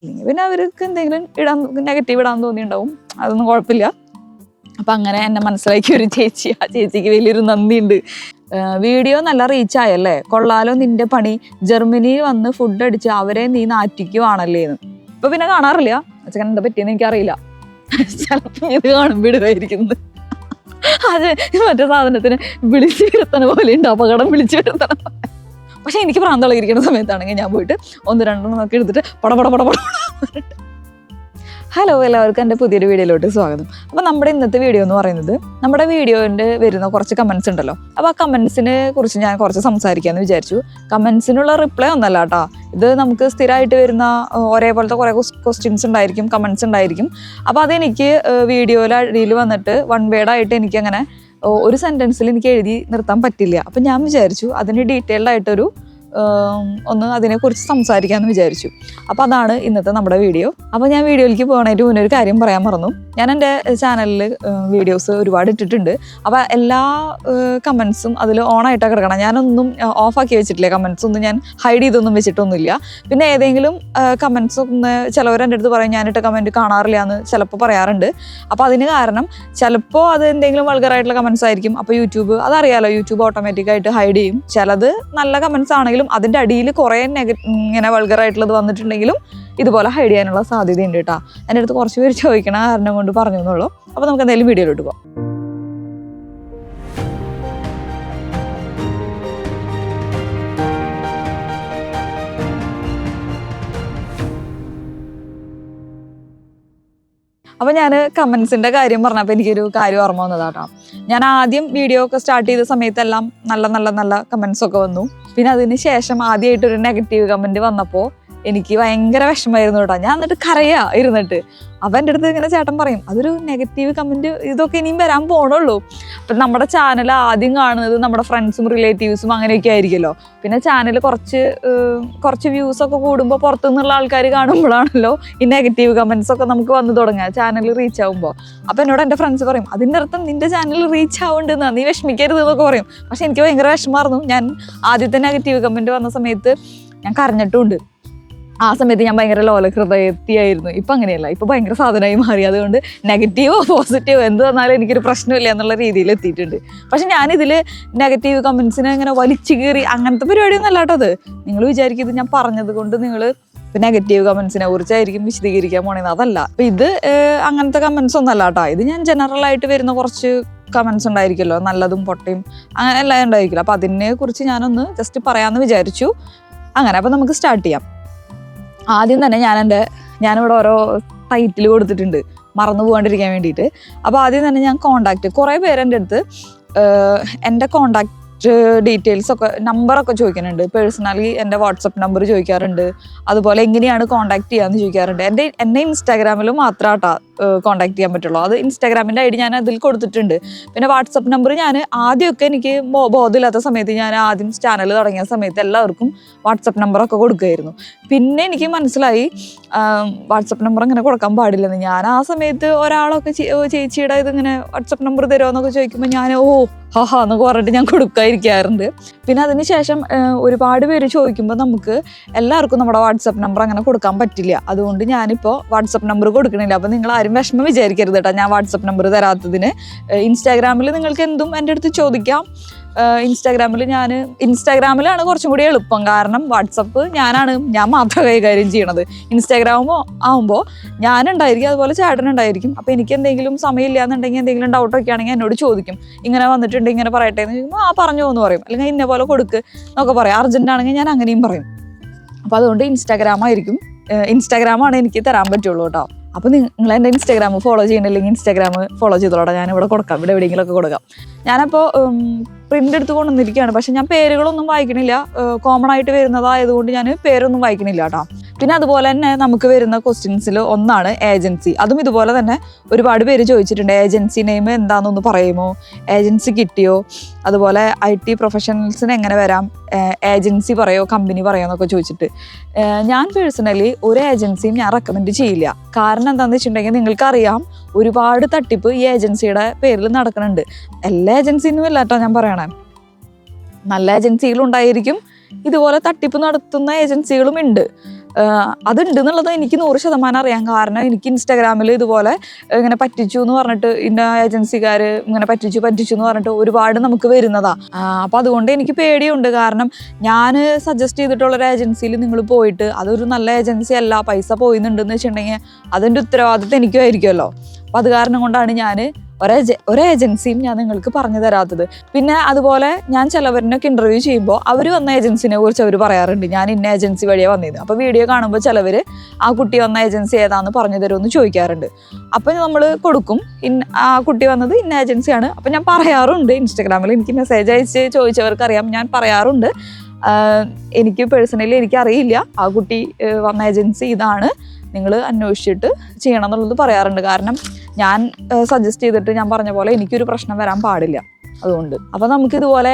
ഇല്ലെങ്കിൽ പിന്നെ അവർക്ക് എന്തെങ്കിലും നെഗറ്റീവ് ഇടാൻ തോന്നിയിട്ടുണ്ടാവും, അതൊന്നും കുഴപ്പമില്ല. അപ്പം അങ്ങനെ എന്നെ മനസ്സിലാക്കിയ ഒരു ചേച്ചി, ആ ചേച്ചിക്ക് വലിയൊരു നന്ദിയുണ്ട്. വീഡിയോ നല്ല റീച്ചായല്ലേ, കൊള്ളാലോ നിന്റെ പണി, ജർമ്മനിയിൽ വന്ന് ഫുഡ് അടിച്ച് അവരെ നീ നാറ്റിക്കുവാണല്ലേ എന്ന്. ഇപ്പൊ പിന്നെ കാണാറില്ല, അച്ഛൻ എന്താ പറ്റിയെന്ന് എനിക്കറിയില്ല. ചിലപ്പോൾ ഇത് കാണുമ്പോൾ ഇടുമായിരിക്കുന്നത്. അത് മറ്റേ സാധനത്തിന് വിളിച്ചു വരുത്തണ പോലെ ഉണ്ട്, അപകടം വിളിച്ചു വരുത്തണ. പക്ഷെ എനിക്ക് പ്രാന്തളകിരിക്കുന്ന സമയത്താണെങ്കിൽ ഞാൻ പോയിട്ട് 1-2 ഒക്കെ എടുത്തിട്ട് പടപട. ഹലോ, എല്ലാവർക്കും എൻ്റെ പുതിയൊരു വീഡിയോയിലോട്ട് സ്വാഗതം. അപ്പോൾ നമ്മുടെ ഇന്നത്തെ വീഡിയോ എന്ന് പറയുന്നത്, നമ്മുടെ വീഡിയോൻ്റെ വരുന്ന കുറച്ച് കമൻസ് ഉണ്ടല്ലോ. അപ്പോൾ ആ കമൻസിനെ കുറിച്ച് ഞാൻ കുറച്ച് സംസാരിക്കാമെന്ന് വിചാരിച്ചു. കമൻസിനുള്ള റിപ്ലൈ ഒന്നല്ല കേട്ടോ, ഇത് നമുക്ക് സ്ഥിരമായിട്ട് വരുന്ന ഒരേപോലത്തെ കുറേ ക്വസ്റ്റ്യൻസ് ഉണ്ടായിരിക്കും, കമൻസ് ഉണ്ടായിരിക്കും. അപ്പോൾ അതെനിക്ക് വീഡിയോയുടെ അടിയിൽ വന്നിട്ട് വൺ വേർഡായിട്ട് എനിക്കങ്ങനെ ഒരു സെൻറ്റൻസിൽ എനിക്ക് എഴുതി നിർത്താൻ പറ്റില്ല. അപ്പം ഞാൻ വിചാരിച്ചു അതിന് ഡീറ്റെയിൽഡ് ആയിട്ടൊരു ഒന്ന് അതിനെക്കുറിച്ച് സംസാരിക്കാമെന്ന് വിചാരിച്ചു. അപ്പോൾ അതാണ് ഇന്നത്തെ നമ്മുടെ വീഡിയോ. അപ്പോൾ ഞാൻ വീഡിയോയിലേക്ക് പോകാനായിട്ട് മുന്നേ ഒരു കാര്യം പറയാൻ മറന്നു. ഞാൻ എൻ്റെ ചാനലിൽ വീഡിയോസ് ഒരുപാട് ഇട്ടിട്ടുണ്ട്. അപ്പോൾ എല്ലാ കമൻസും അതിൽ ഓണായിട്ടാണ് കിടക്കണം. ഞാനൊന്നും ഓഫാക്കി വെച്ചിട്ടില്ല, കമൻസ് ഒന്നും ഞാൻ ഹൈഡ് ചെയ്തൊന്നും വെച്ചിട്ടൊന്നുമില്ല. പിന്നെ ഏതെങ്കിലും കമൻസ് ഒന്ന് ചിലവർ എൻ്റെ അടുത്ത് പറയും ഞാനിട്ട കമൻറ്റ് കാണാറില്ല എന്ന് ചിലപ്പോൾ പറയാറുണ്ട്. അപ്പോൾ അതിന് കാരണം ചിലപ്പോൾ അത് എന്തെങ്കിലും വൾഗറായിട്ടുള്ള കമൻസ് ആയിരിക്കും. അപ്പോൾ യൂട്യൂബ് അതറിയാലോ, യൂട്യൂബ് ഓട്ടോമാറ്റിക്കായിട്ട് ഹൈഡ് ചെയ്യും. ചിലത് നല്ല കമൻസ് ആണെങ്കിലും അതിൻ്റെ അടിയിൽ കുറേ ഇങ്ങനെ വൾഗറായിട്ടുള്ളത് വന്നിട്ടുണ്ടെങ്കിലും ഇതുപോലെ ഹൈഡ് ചെയ്യാനുള്ള സാധ്യതയുണ്ട് കേട്ടോ. എൻ്റെ അടുത്ത് കുറച്ച് പേര് ചോദിക്കണ കാരണം കൊണ്ട് പറഞ്ഞു എന്നുള്ളൂ. അപ്പോൾ നമുക്ക് എന്തായാലും വീഡിയോയിലോട്ട് പോകാം. അപ്പോൾ ഞാൻ കമൻസിൻ്റെ കാര്യം പറഞ്ഞപ്പോൾ എനിക്കൊരു കാര്യം ഓർമ്മ വന്നതാട്ടോ. ഞാൻ ആദ്യം വീഡിയോ ഒക്കെ സ്റ്റാർട്ട് ചെയ്ത സമയത്തെല്ലാം നല്ല കമൻസൊക്കെ വന്നു. പിന്നെ അതിന് ശേഷം ആദ്യമായിട്ടൊരു നെഗറ്റീവ് കമൻറ്റ് വന്നപ്പോൾ എനിക്ക് ഭയങ്കര വിഷമമായിരുന്നു കേട്ടോ. ഞാൻ എന്നിട്ട് കരയാ ഇരുന്നിട്ട്. അപ്പം എൻ്റെ അടുത്ത് ഇങ്ങനെ ചേട്ടൻ പറയും അതൊരു നെഗറ്റീവ് കമൻറ്റ്, ഇതൊക്കെ ഇനിയും വരാൻ പോകണുള്ളൂ. അപ്പം നമ്മുടെ ചാനൽ ആദ്യം കാണുന്നത് നമ്മുടെ ഫ്രണ്ട്സും റിലേറ്റീവ്സും അങ്ങനെയൊക്കെ ആയിരിക്കുമല്ലോ. പിന്നെ ചാനൽ കുറച്ച് വ്യൂസൊക്കെ കൂടുമ്പോൾ പുറത്തുനിന്നുള്ള ആൾക്കാർ കാണുമ്പോഴാണല്ലോ ഈ നെഗറ്റീവ് കമൻസ് ഒക്കെ നമുക്ക് വന്നു തുടങ്ങുക, ചാനൽ റീച്ച് ആകുമ്പോൾ. അപ്പം എന്നോട് എൻ്റെ ഫ്രണ്ട്സ് പറയും അതിൻ്റെ അർത്ഥം നിൻ്റെ ചാനൽ റീച്ച് ആവുന്നുണ്ടെന്നാ, നീ വിഷമിക്കരുത് എന്നൊക്കെ പറയും. പക്ഷെ എനിക്ക് ഭയങ്കര വിഷമമായിരുന്നു. ഞാൻ ആദ്യത്തെ നെഗറ്റീവ് കമൻറ്റ് വന്ന സമയത്ത് ഞാൻ കരഞ്ഞിട്ടുമുണ്ട്. ആ സമയത്ത് ഞാൻ ഭയങ്കര ലോലഹൃദയത്തിയായിരുന്നു. ഇപ്പം അങ്ങനെയല്ല, ഇപ്പം ഭയങ്കര സാധനമായി മാറി. അതുകൊണ്ട് നെഗറ്റീവോ പോസിറ്റീവോ എന്ത് വന്നാലും എനിക്കൊരു പ്രശ്നമില്ല എന്നുള്ള രീതിയിൽ എത്തിയിട്ടുണ്ട്. പക്ഷെ ഞാനിതിൽ നെഗറ്റീവ് കമൻസിനെ ഇങ്ങനെ വലിച്ചു കീറി അങ്ങനത്തെ പരിപാടിയൊന്നും അല്ല കേട്ടോ. അത് നിങ്ങൾ വിചാരിക്കുന്നത് ഞാൻ പറഞ്ഞത് കൊണ്ട് നിങ്ങൾ നെഗറ്റീവ് കമൻസിനെ കുറിച്ചായിരിക്കും വിശദീകരിക്കാൻ പോണേന്ന്, അതല്ല. അപ്പം ഇത് അങ്ങനത്തെ കമൻസ് ഒന്നും അല്ല കേട്ടോ. ഇത് ഞാൻ ജനറലായിട്ട് വരുന്ന കുറച്ച് കമൻസ് ഉണ്ടായിരിക്കുമല്ലോ, നല്ലതും പൊട്ടയും അങ്ങനെ എല്ലാം ഉണ്ടായിരിക്കില്ല. അപ്പം അതിനെ കുറിച്ച് ഞാനൊന്ന് ജസ്റ്റ് പറയാമെന്ന് വിചാരിച്ചു. അങ്ങനെ അപ്പം നമുക്ക് സ്റ്റാർട്ട് ചെയ്യാം. ആദ്യം തന്നെ ഞാനിവിടെ ഓരോ ടൈറ്റിൽ കൊടുത്തിട്ടുണ്ട് മറന്നു പോകാണ്ടിരിക്കാൻ വേണ്ടിയിട്ട്. അപ്പോൾ ആദ്യം തന്നെ ഞാൻ കുറേ പേര് എൻ്റെ അടുത്ത് എൻ്റെ കോണ്ടാക്ട് ഡീറ്റെയിൽസൊക്കെ നമ്പറൊക്കെ ചോദിക്കുന്നുണ്ട്. പേഴ്സണലി എൻ്റെ വാട്സപ്പ് നമ്പർ ചോദിക്കാറുണ്ട്. അതുപോലെ എങ്ങനെയാണ് കോണ്ടാക്ട് ചെയ്യാമെന്ന് ചോദിക്കാറുണ്ട്. എന്നെ ഇൻസ്റ്റാഗ്രാമിൽ മാത്രമായിട്ടാ കോണ്ടാക്ട് ചെയ്യാൻ പറ്റുള്ളൂ. അത് ഇൻസ്റ്റാഗ്രാമിൻ്റെ ഐഡി ഞാൻ അതിൽ കൊടുത്തിട്ടുണ്ട്. പിന്നെ വാട്സപ്പ് നമ്പർ ഞാൻ ആദ്യമൊക്കെ എനിക്ക് ബോധമില്ലാത്ത സമയത്ത്, ഞാൻ ആദ്യം ചാനൽ തുടങ്ങിയ സമയത്ത് എല്ലാവർക്കും വാട്സപ്പ് നമ്പറൊക്കെ കൊടുക്കുമായിരുന്നു. പിന്നെ എനിക്ക് മനസ്സിലായി വാട്സപ്പ് നമ്പർ അങ്ങനെ കൊടുക്കാൻ പാടില്ലെന്ന്. ഞാൻ ആ സമയത്ത് ഒരാളൊക്കെ ചേച്ചിയുടെ ഇതിങ്ങനെ വാട്സപ്പ് നമ്പർ തരുമോ എന്നൊക്കെ ചോദിക്കുമ്പോൾ ഞാൻ ഹാ എന്നൊക്കെ പറഞ്ഞിട്ട് ഞാൻ കൊടുക്കാതിരിക്കാറുണ്ട്. പിന്നെ അതിന് ശേഷം ഒരുപാട് പേര് ചോദിക്കുമ്പോൾ നമുക്ക് എല്ലാവർക്കും നമ്മുടെ വാട്സപ്പ് നമ്പർ അങ്ങനെ കൊടുക്കാൻ പറ്റില്ല. അതുകൊണ്ട് ഞാനിപ്പോൾ വാട്സപ്പ് നമ്പർ കൊടുക്കണില്ല. അപ്പോൾ നിങ്ങൾ ആരും വിഷമം വിചാരിക്കരുത് കേട്ടോ ഞാൻ വാട്സപ്പ് നമ്പർ തരാത്തതിന്. ഇൻസ്റ്റാഗ്രാമിൽ നിങ്ങൾക്ക് എന്തും എൻ്റെ അടുത്ത് ചോദിക്കാം. ഇൻസ്റ്റാഗ്രാമിലാണ് കുറച്ചും കൂടി എളുപ്പം. കാരണം വാട്സപ്പ് ഞാൻ മാത്രം കൈകാര്യം ചെയ്യണത്. ആകുമ്പോൾ ഞാനുണ്ടായിരിക്കും, അതുപോലെ ചേട്ടനുണ്ടായിരിക്കും. അപ്പോൾ എനിക്ക് എന്തെങ്കിലും സമയമില്ല എന്നുണ്ടെങ്കിൽ, എന്തെങ്കിലും ഡൗട്ടൊക്കെ ആണെങ്കിൽ എന്നോട് ചോദിക്കും, ഇങ്ങനെ വന്നിട്ടുണ്ട് ഇങ്ങനെ പറയട്ടെ എന്ന് ചോദിക്കുമ്പോൾ പറഞ്ഞു എന്ന് പറയും. അല്ലെങ്കിൽ ഇന്ന പോലെ കൊടുക്ക് എന്നൊക്കെ പറയും. അർജൻറ്റ് ആണെങ്കിൽ ഞാൻ അങ്ങനെയും പറയും. അപ്പോൾ അതുകൊണ്ട് ഇൻസ്റ്റാഗ്രാമാണ് എനിക്ക് തരാൻ പറ്റുള്ളൂ കേട്ടോ. അപ്പോൾ നിങ്ങൾ എൻ്റെ ഇൻസ്റ്റാഗ്രാം ഫോളോ ചെയ്യണില്ലെങ്കിൽ ഇൻസ്റ്റാഗ്രാം ഫോളോ ചെയ്തോളാം. ഞാനിവിടെ കൊടുക്കാം, ഇവിടെ എവിടെയെങ്കിലുമൊക്കെ കൊടുക്കാം. ഞാനപ്പോൾ പ്രിൻ്റ് എടുത്ത് കൊണ്ടുവന്നിരിക്കുകയാണ്. പക്ഷെ ഞാൻ പേരുകളൊന്നും വായിക്കണില്ല. കോമൺ ആയിട്ട് വരുന്നതായതുകൊണ്ട് ഞാൻ പേരൊന്നും വായിക്കണില്ല കേട്ടോ. പിന്നെ അതുപോലെ തന്നെ നമുക്ക് വരുന്ന ക്വസ്റ്റ്യൻസിൽ ഒന്നാണ് ഏജൻസി. അതും ഇതുപോലെ തന്നെ ഒരുപാട് പേര് ചോദിച്ചിട്ടുണ്ട്, ഏജൻസി നെയിം എന്താണെന്നൊന്ന് പറയുമോ, ഏജൻസി കിട്ടിയോ, അതുപോലെ IT പ്രൊഫഷണൽസിന് എങ്ങനെ വരാം, ഏജൻസി പറയോ കമ്പനി പറയോ എന്നൊക്കെ ചോദിച്ചിട്ട്. ഞാൻ പേഴ്സണലി ഒരു ഏജൻസിയും ഞാൻ റെക്കമെൻഡ് ചെയ്യില്ല. കാരണം എന്താണെന്ന് വെച്ചിട്ടുണ്ടെങ്കിൽ നിങ്ങൾക്കറിയാം ഒരുപാട് തട്ടിപ്പ് ഈ ഏജൻസിയുടെ പേരിൽ നടക്കുന്നുണ്ട്. എല്ലാ ഏജൻസിന്നും ഇല്ല കേട്ടോ ഞാൻ പറയണേ. നല്ല ഏജൻസികളുണ്ടായിരിക്കും, ഇതുപോലെ തട്ടിപ്പ് നടത്തുന്ന ഏജൻസികളും ഉണ്ട്. അതുണ്ട് എന്നുള്ളത് എനിക്ക് 100% അറിയാം. കാരണം എനിക്ക് ഇൻസ്റ്റാഗ്രാമിൽ ഇതുപോലെ ഇങ്ങനെ പറ്റിച്ചു എന്ന് പറഞ്ഞിട്ട് ഇന്ന ഏജൻസിക്കാർ ഇങ്ങനെ പറ്റിച്ചു എന്ന് പറഞ്ഞിട്ട് ഒരുപാട് നമുക്ക് വരുന്നതാ. അപ്പം അതുകൊണ്ട് എനിക്ക് പേടിയുണ്ട്. കാരണം ഞാൻ സജസ്റ്റ് ചെയ്തിട്ടുള്ളൊരു ഏജൻസിയിൽ നിങ്ങൾ പോയിട്ട് അതൊരു നല്ല ഏജൻസി അല്ല, പൈസ പോയിന്നുണ്ടെന്ന് വെച്ചിട്ടുണ്ടെങ്കിൽ അതിൻ്റെ ഉത്തരവാദിത്വം എനിക്കും ആയിരിക്കുമല്ലോ. അപ്പം അത് കാരണം കൊണ്ടാണ് ഞാൻ ഒരു ഏജൻസിയും ഞാൻ നിങ്ങൾക്ക് പറഞ്ഞു തരാത്തത്. പിന്നെ അതുപോലെ ഞാൻ ചിലവരിനൊക്കെ ഇൻ്റർവ്യൂ ചെയ്യുമ്പോൾ അവർ വന്ന ഏജൻസിനെ കുറിച്ച് അവർ പറയാറുണ്ട്, ഞാൻ ഇന്ന ഏജൻസി വഴിയാണ് വന്നിരുന്നത്. അപ്പോൾ വീഡിയോ കാണുമ്പോൾ ചിലവർ ആ കുട്ടി വന്ന ഏജൻസി ഏതാണെന്ന് പറഞ്ഞു തരുമെന്ന് ചോദിക്കാറുണ്ട്. അപ്പം നമ്മൾ കൊടുക്കും, ആ കുട്ടി വന്നത് ഇന്ന ഏജൻസിയാണ്. അപ്പം ഞാൻ പറയാറുണ്ട്, ഇൻസ്റ്റാഗ്രാമിൽ എനിക്ക് മെസ്സേജ് അയച്ച് ചോദിച്ചവർക്കറിയാം, ഞാൻ പറയാറുണ്ട് എനിക്ക് പേഴ്സണലി എനിക്കറിയില്ല, ആ കുട്ടി വന്ന ഏജൻസി ഇതാണ്, നിങ്ങൾ അന്വേഷിച്ചിട്ട് ചെയ്യണം എന്നുള്ളത് പറയാറുണ്ട്. കാരണം ഞാൻ സജസ്റ്റ് ചെയ്തിട്ട് ഞാൻ പറഞ്ഞ പോലെ എനിക്കൊരു പ്രശ്നം വരാൻ പാടില്ല. അതുകൊണ്ട് അപ്പോൾ നമുക്ക് ഇതുപോലെ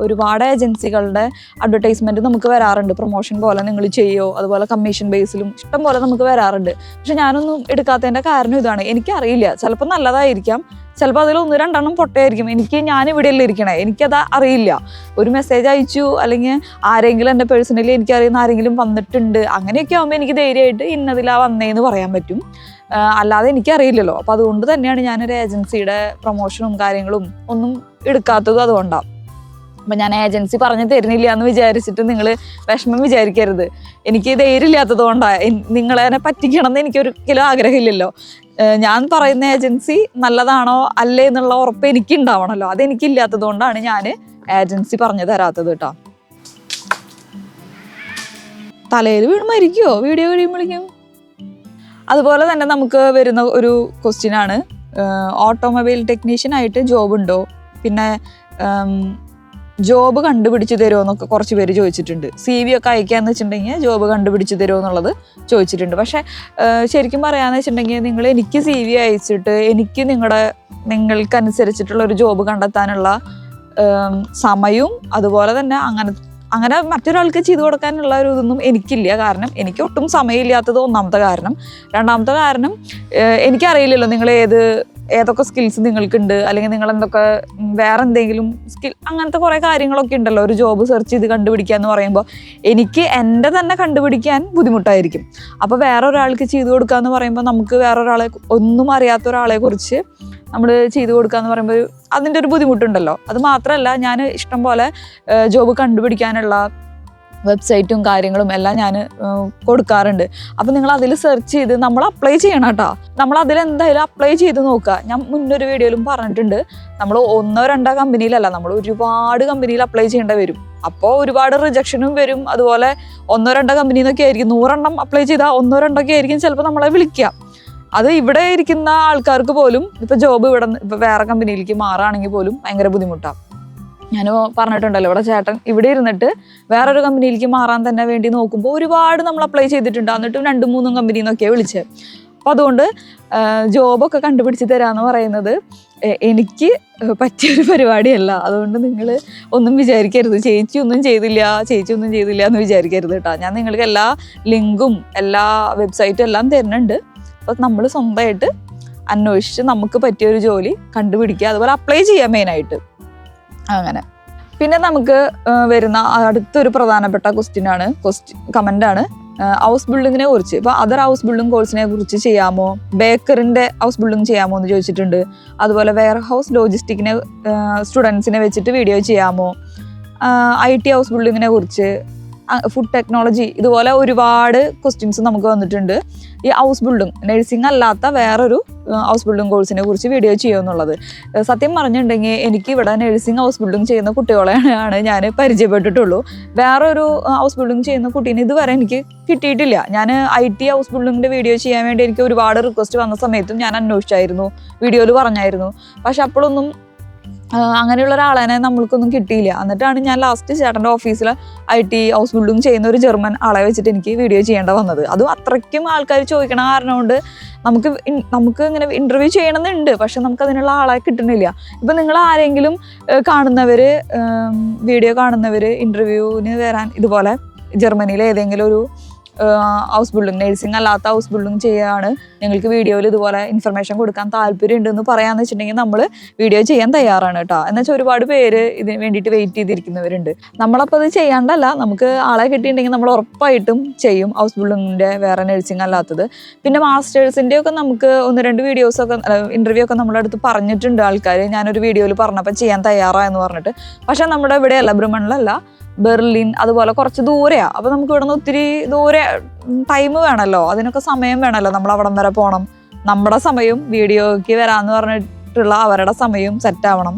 ഒരുപാട് ഏജൻസികളുടെ അഡ്വർടൈസ്മെൻറ്റ് നമുക്ക് വരാറുണ്ട്. പ്രൊമോഷൻ പോലെ നിങ്ങൾ ചെയ്യോ, അതുപോലെ കമ്മീഷൻ ബേസിലും ഇഷ്ടം പോലെ നമുക്ക് വരാറുണ്ട്. പക്ഷെ ഞാനൊന്നും എടുക്കാത്തതിൻ്റെ കാരണം ഇതാണ്, എനിക്കറിയില്ല. ചിലപ്പോൾ നല്ലതായിരിക്കാം, ചിലപ്പോൾ അതിൽ 1-2 പൊട്ടയായിരിക്കും. ഞാനിവിടെയല്ലേ ഇരിക്കണേ, എനിക്കത് അറിയില്ല. ഒരു മെസ്സേജ് അയച്ചു അല്ലെങ്കിൽ ആരെങ്കിലും എൻ്റെ പേഴ്സണലി എനിക്കറിയുന്ന ആരെങ്കിലും വന്നിട്ടുണ്ട്, അങ്ങനെയൊക്കെ ആകുമ്പോൾ എനിക്ക് ധൈര്യമായിട്ട് ഇന്നതിലാ വന്നേന്ന് പറയാൻ പറ്റും. അല്ലാതെ എനിക്കറിയില്ലല്ലോ. അപ്പം അതുകൊണ്ട് തന്നെയാണ് ഞാനൊരു ഏജൻസിയുടെ പ്രൊമോഷനും കാര്യങ്ങളും ഒന്നും എടുക്കാത്തതും അതുകൊണ്ടാണ്. അപ്പം ഞാൻ ഏജൻസി പറഞ്ഞു തരുന്നില്ല എന്ന് വിചാരിച്ചിട്ട് നിങ്ങൾ വിഷമം വിചാരിക്കരുത്. എനിക്ക് ധൈര്യമില്ലാത്തത് കൊണ്ടാണ്. നിങ്ങളെ പറ്റിക്കണം എന്ന് എനിക്കൊരിക്കലും ആഗ്രഹമില്ലല്ലോ. ഞാൻ പറയുന്ന ഏജൻസി നല്ലതാണോ അല്ലേ എന്നുള്ള ഉറപ്പ് എനിക്ക് ഉണ്ടാവണമല്ലോ. അതെനിക്കില്ലാത്തത് കൊണ്ടാണ് ഞാൻ ഏജൻസി പറഞ്ഞു തരാത്തത് കേട്ടോ. തലയിൽ വീണ് മരിക്കുമോ വീഡിയോ കഴിയുമ്പോഴേക്കും? അതുപോലെ തന്നെ നമുക്ക് വരുന്ന ഒരു ക്വസ്റ്റ്യനാണ്, ഓട്ടോമൊബൈൽ ടെക്നീഷ്യനായിട്ട് ജോബ് ഉണ്ടോ, പിന്നെ ജോബ് കണ്ടുപിടിച്ച് തരുമോ എന്നൊക്കെ കുറച്ച് പേര് ചോദിച്ചിട്ടുണ്ട്. CV ഒക്കെ അയക്കാന്ന് വെച്ചിട്ടുണ്ടെങ്കിൽ ജോബ് കണ്ടുപിടിച്ച് തരുമോ എന്നുള്ളത് ചോദിച്ചിട്ടുണ്ട്. പക്ഷേ ശരിക്കും പറയാന്ന് വെച്ചിട്ടുണ്ടെങ്കിൽ നിങ്ങൾ എനിക്ക് CV അയച്ചിട്ട് എനിക്ക് നിങ്ങൾക്കനുസരിച്ചിട്ടുള്ള ഒരു ജോബ് കണ്ടെത്താനുള്ള സമയവും അതുപോലെ തന്നെ അങ്ങനെ മറ്റൊരാൾക്ക് ചെയ്തു കൊടുക്കാനുള്ള ഒരു ഇതൊന്നും എനിക്കില്ല. കാരണം എനിക്ക് ഒട്ടും സമയമില്ലാത്തത് ഒന്നാമത്തെ കാരണം. രണ്ടാമത്തെ കാരണം എനിക്കറിയില്ലല്ലോ നിങ്ങൾ ഏതൊക്കെ സ്കിൽസ് നിങ്ങൾക്കുണ്ട്, അല്ലെങ്കിൽ നിങ്ങൾ എന്തൊക്കെ വേറെ എന്തെങ്കിലും സ്കിൽ, അങ്ങനത്തെ കുറേ കാര്യങ്ങളൊക്കെ ഉണ്ടല്ലോ ഒരു ജോബ് സെർച്ച് ചെയ്ത് കണ്ടുപിടിക്കുക എന്ന് പറയുമ്പോൾ. എനിക്ക് എൻ്റെ തന്നെ കണ്ടുപിടിക്കാൻ ബുദ്ധിമുട്ടായിരിക്കും. അപ്പോൾ വേറെ ഒരാൾക്ക് ചെയ്തു കൊടുക്കുക എന്ന് പറയുമ്പോൾ നമുക്ക് വേറൊരാളെ ഒന്നും അറിയാത്ത ഒരാളെ കുറിച്ച് നമ്മൾ ചെയ്തു കൊടുക്കുക എന്ന് പറയുമ്പോൾ അതിൻ്റെ ഒരു ബുദ്ധിമുട്ടുണ്ടല്ലോ. അത് മാത്രമല്ല, ഞാൻ ഇഷ്ടം പോലെ ജോബ് കണ്ടുപിടിക്കാനുള്ള വെബ്സൈറ്റും കാര്യങ്ങളും എല്ലാം ഞാൻ കൊടുക്കാറുണ്ട്. അപ്പം നിങ്ങൾ അതിൽ സെർച്ച് ചെയ്ത് നമ്മൾ അപ്ലൈ ചെയ്യണം കേട്ടോ. നമ്മൾ അതിലെന്തായാലും അപ്ലൈ ചെയ്ത് നോക്കുക. ഞാൻ മുന്നൊരു വീഡിയോയിലും പറഞ്ഞിട്ടുണ്ട്, നമ്മൾ 1-2 കമ്പനിയിലല്ല, നമ്മൾ ഒരുപാട് കമ്പനിയിൽ അപ്ലൈ ചെയ്യേണ്ടി വരും. അപ്പോൾ ഒരുപാട് റിജക്ഷനും വരും. അതുപോലെ 1-2 കമ്പനിയിൽ നിന്നൊക്കെ ആയിരിക്കും, 100 അപ്ലൈ ചെയ്താൽ 1-2 ആയിരിക്കും ചിലപ്പോൾ നമ്മളെ വിളിക്കുക. അത് ഇവിടെ ഇരിക്കുന്ന ആൾക്കാർക്ക് പോലും ഇപ്പോൾ ജോബ് ഇപ്പോൾ വേറെ കമ്പനിയിലേക്ക് മാറുകയാണെങ്കിൽ പോലും ഭയങ്കര ബുദ്ധിമുട്ടാണ്. ഞാൻ പറഞ്ഞിട്ടുണ്ടല്ലോ, ഇവിടെ ചേട്ടൻ ഇവിടെ ഇരുന്നിട്ട് വേറൊരു കമ്പനിയിലേക്ക് മാറാൻ തന്നെ വേണ്ടി നോക്കുമ്പോൾ ഒരുപാട് നമ്മൾ അപ്ലൈ ചെയ്തിട്ടുണ്ട്. എന്നിട്ടും 2-3 കമ്പനിയിൽ നിന്നൊക്കെയാണ് വിളിച്ചത്. അപ്പോൾ അതുകൊണ്ട് ജോബൊക്കെ കണ്ടുപിടിച്ച് തരാമെന്ന് പറയുന്നത് എനിക്ക് പറ്റിയൊരു പരിപാടിയല്ല. അതുകൊണ്ട് നിങ്ങൾ ഒന്നും വിചാരിക്കരുത്, ചേച്ചി ഒന്നും ചെയ്തില്ല എന്ന് വിചാരിക്കരുത് കേട്ടോ. ഞാൻ നിങ്ങൾക്ക് എല്ലാ ലിങ്കും എല്ലാ വെബ്സൈറ്റും എല്ലാം തരുന്നുണ്ട്. അപ്പോൾ നമ്മൾ സ്വന്തമായിട്ട് അന്വേഷിച്ച് നമുക്ക് പറ്റിയൊരു ജോലി കണ്ടുപിടിക്കുക, അതുപോലെ അപ്ലൈ ചെയ്യാം മെയിനായിട്ട്. അങ്ങനെ പിന്നെ നമുക്ക് വരുന്ന അടുത്തൊരു പ്രധാനപ്പെട്ട കമൻ്റാണ് ഹൗസ് ബിൽഡിങ്ങിനെ കുറിച്ച്. ഇപ്പോൾ അതർ ഹൗസ് ബിൽഡിംഗ് കോഴ്സിനെ കുറിച്ച് ചെയ്യാമോ, ബേക്കറിൻ്റെ ഹൗസ് ബിൽഡിംഗ് ചെയ്യാമോ എന്ന് ചോദിച്ചിട്ടുണ്ട്. അതുപോലെ വെയർ ഹൗസ് ലോജിസ്റ്റിക്കിനെ സ്റ്റുഡൻസിനെ വെച്ചിട്ട് വീഡിയോ ചെയ്യാമോ, IT ഹൗസ് ബിൽഡിങ്ങിനെ കുറിച്ച്, ഫുഡ് ടെക്നോളജി, ഇതുപോലെ ഒരുപാട് ക്വസ്റ്റ്യൻസ് നമുക്ക് വന്നിട്ടുണ്ട്. ഈ ഹൗസ് ബിൽഡിംഗ് നഴ്സിംഗ് അല്ലാത്ത വേറൊരു ഹൗസ് ബിൽഡിംഗ് കോഴ്സിനെ കുറിച്ച് വീഡിയോ ചെയ്യുമെന്നുള്ളത്. സത്യം പറഞ്ഞിട്ടുണ്ടെങ്കിൽ എനിക്ക് ഇവിടെ നഴ്സിംഗ് ഹൗസ് ബിൽഡിംഗ് ചെയ്യുന്ന കുട്ടികളെയാണ് ഞാൻ പരിചയപ്പെട്ടിട്ടുള്ളൂ. വേറൊരു ഹൗസ് ബിൽഡിംഗ് ചെയ്യുന്ന കുട്ടീനെ ഇതുവരെ എനിക്ക് കിട്ടിയിട്ടില്ല. ഞാൻ IT ഹൗസ് ബിൽഡിങ്ങിൻ്റെ വീഡിയോ ചെയ്യാൻ വേണ്ടി എനിക്ക് ഒരുപാട് റിക്വസ്റ്റ് വന്ന സമയത്തും ഞാൻ അന്വേഷിച്ചായിരുന്നു, വീഡിയോയിൽ പറഞ്ഞായിരുന്നു. പക്ഷെ അപ്പോഴൊന്നും അങ്ങനെയുള്ള ഒരാളെ നമ്മൾക്കൊന്നും കിട്ടിയില്ല. എന്നിട്ടാണ് ഞാൻ ലാസ്റ്റ് ചേട്ടൻ്റെ ഓഫീസിൽ IT ഹൗസ് ബിൽഡിംഗ് ചെയ്യുന്ന ഒരു ജർമ്മൻ ആളെ വെച്ചിട്ട് എനിക്ക് വീഡിയോ ചെയ്യേണ്ട വന്നത്. അതും അത്രയ്ക്കും ആൾക്കാർ ചോദിക്കണ കാരണം കൊണ്ട് നമുക്ക് ഇങ്ങനെ ഇൻ്റർവ്യൂ ചെയ്യണമെന്നുണ്ട്, പക്ഷെ നമുക്കതിനുള്ള ആളെ കിട്ടുന്നില്ല. ഇപ്പം നിങ്ങൾ ആരെങ്കിലും വീഡിയോ കാണുന്നവർ ഇൻ്റർവ്യൂവിന് വരാൻ ഇതുപോലെ ജർമ്മനിയിലെ ഏതെങ്കിലും ഒരു ഹൗസ് ബിൽഡിംഗ്, നഴ്സിംഗ് അല്ലാത്ത ഹൗസ് ബിൽഡിംഗ് ചെയ്യാണ്, ഞങ്ങൾക്ക് വീഡിയോയിൽ ഇതുപോലെ ഇൻഫർമേഷൻ കൊടുക്കാൻ താല്പര്യം ഉണ്ടെന്ന് പറയാന്ന് വെച്ചിട്ടുണ്ടെങ്കിൽ നമ്മൾ വീഡിയോ ചെയ്യാൻ തയ്യാറാണ് കേട്ടോ. എന്ന് വെച്ചാൽ ഒരുപാട് പേര് ഇതിന് വേണ്ടിയിട്ട് വെയിറ്റ് ചെയ്തിരിക്കുന്നവരുണ്ട്. നമ്മളപ്പോൾ അത് ചെയ്യാണ്ടല്ല, നമുക്ക് ആളെ കിട്ടിയിട്ടുണ്ടെങ്കിൽ നമ്മൾ ഉറപ്പായിട്ടും ചെയ്യും ഹൗസ് ബിൽഡിങ്ങിൻ്റെ വേറെ നഴ്സിംഗ് അല്ലാത്തത്. പിന്നെ മാസ്റ്റേഴ്സിൻ്റെ ഒക്കെ നമുക്ക് 1-2 വീഡിയോസൊക്കെ ഇൻ്റർവ്യൂ ഒക്കെ നമ്മുടെ അടുത്ത് പറഞ്ഞിട്ടുണ്ട് ആൾക്കാർ. ഞാനൊരു വീഡിയോയിൽ പറഞ്ഞപ്പോൾ ചെയ്യാൻ തയ്യാറായെന്ന് പറഞ്ഞിട്ട്. പക്ഷേ നമ്മുടെ ഇവിടെയല്ല, ബ്രഹ്മണിലല്ല, ബെർലിൻ അതുപോലെ കുറച്ച് ദൂരെയാണ്. അപ്പോൾ നമുക്ക് ഇവിടെ നിന്ന് ഒത്തിരി ദൂരെ ടൈം വേണമല്ലോ, അതിനൊക്കെ സമയം വേണമല്ലോ, നമ്മൾ അവിടം വരെ പോകണം. നമ്മുടെ സമയവും വീഡിയോയ്ക്ക് വരാമെന്ന് പറഞ്ഞിട്ടുള്ള അവരുടെ സമയവും സെറ്റാവണം.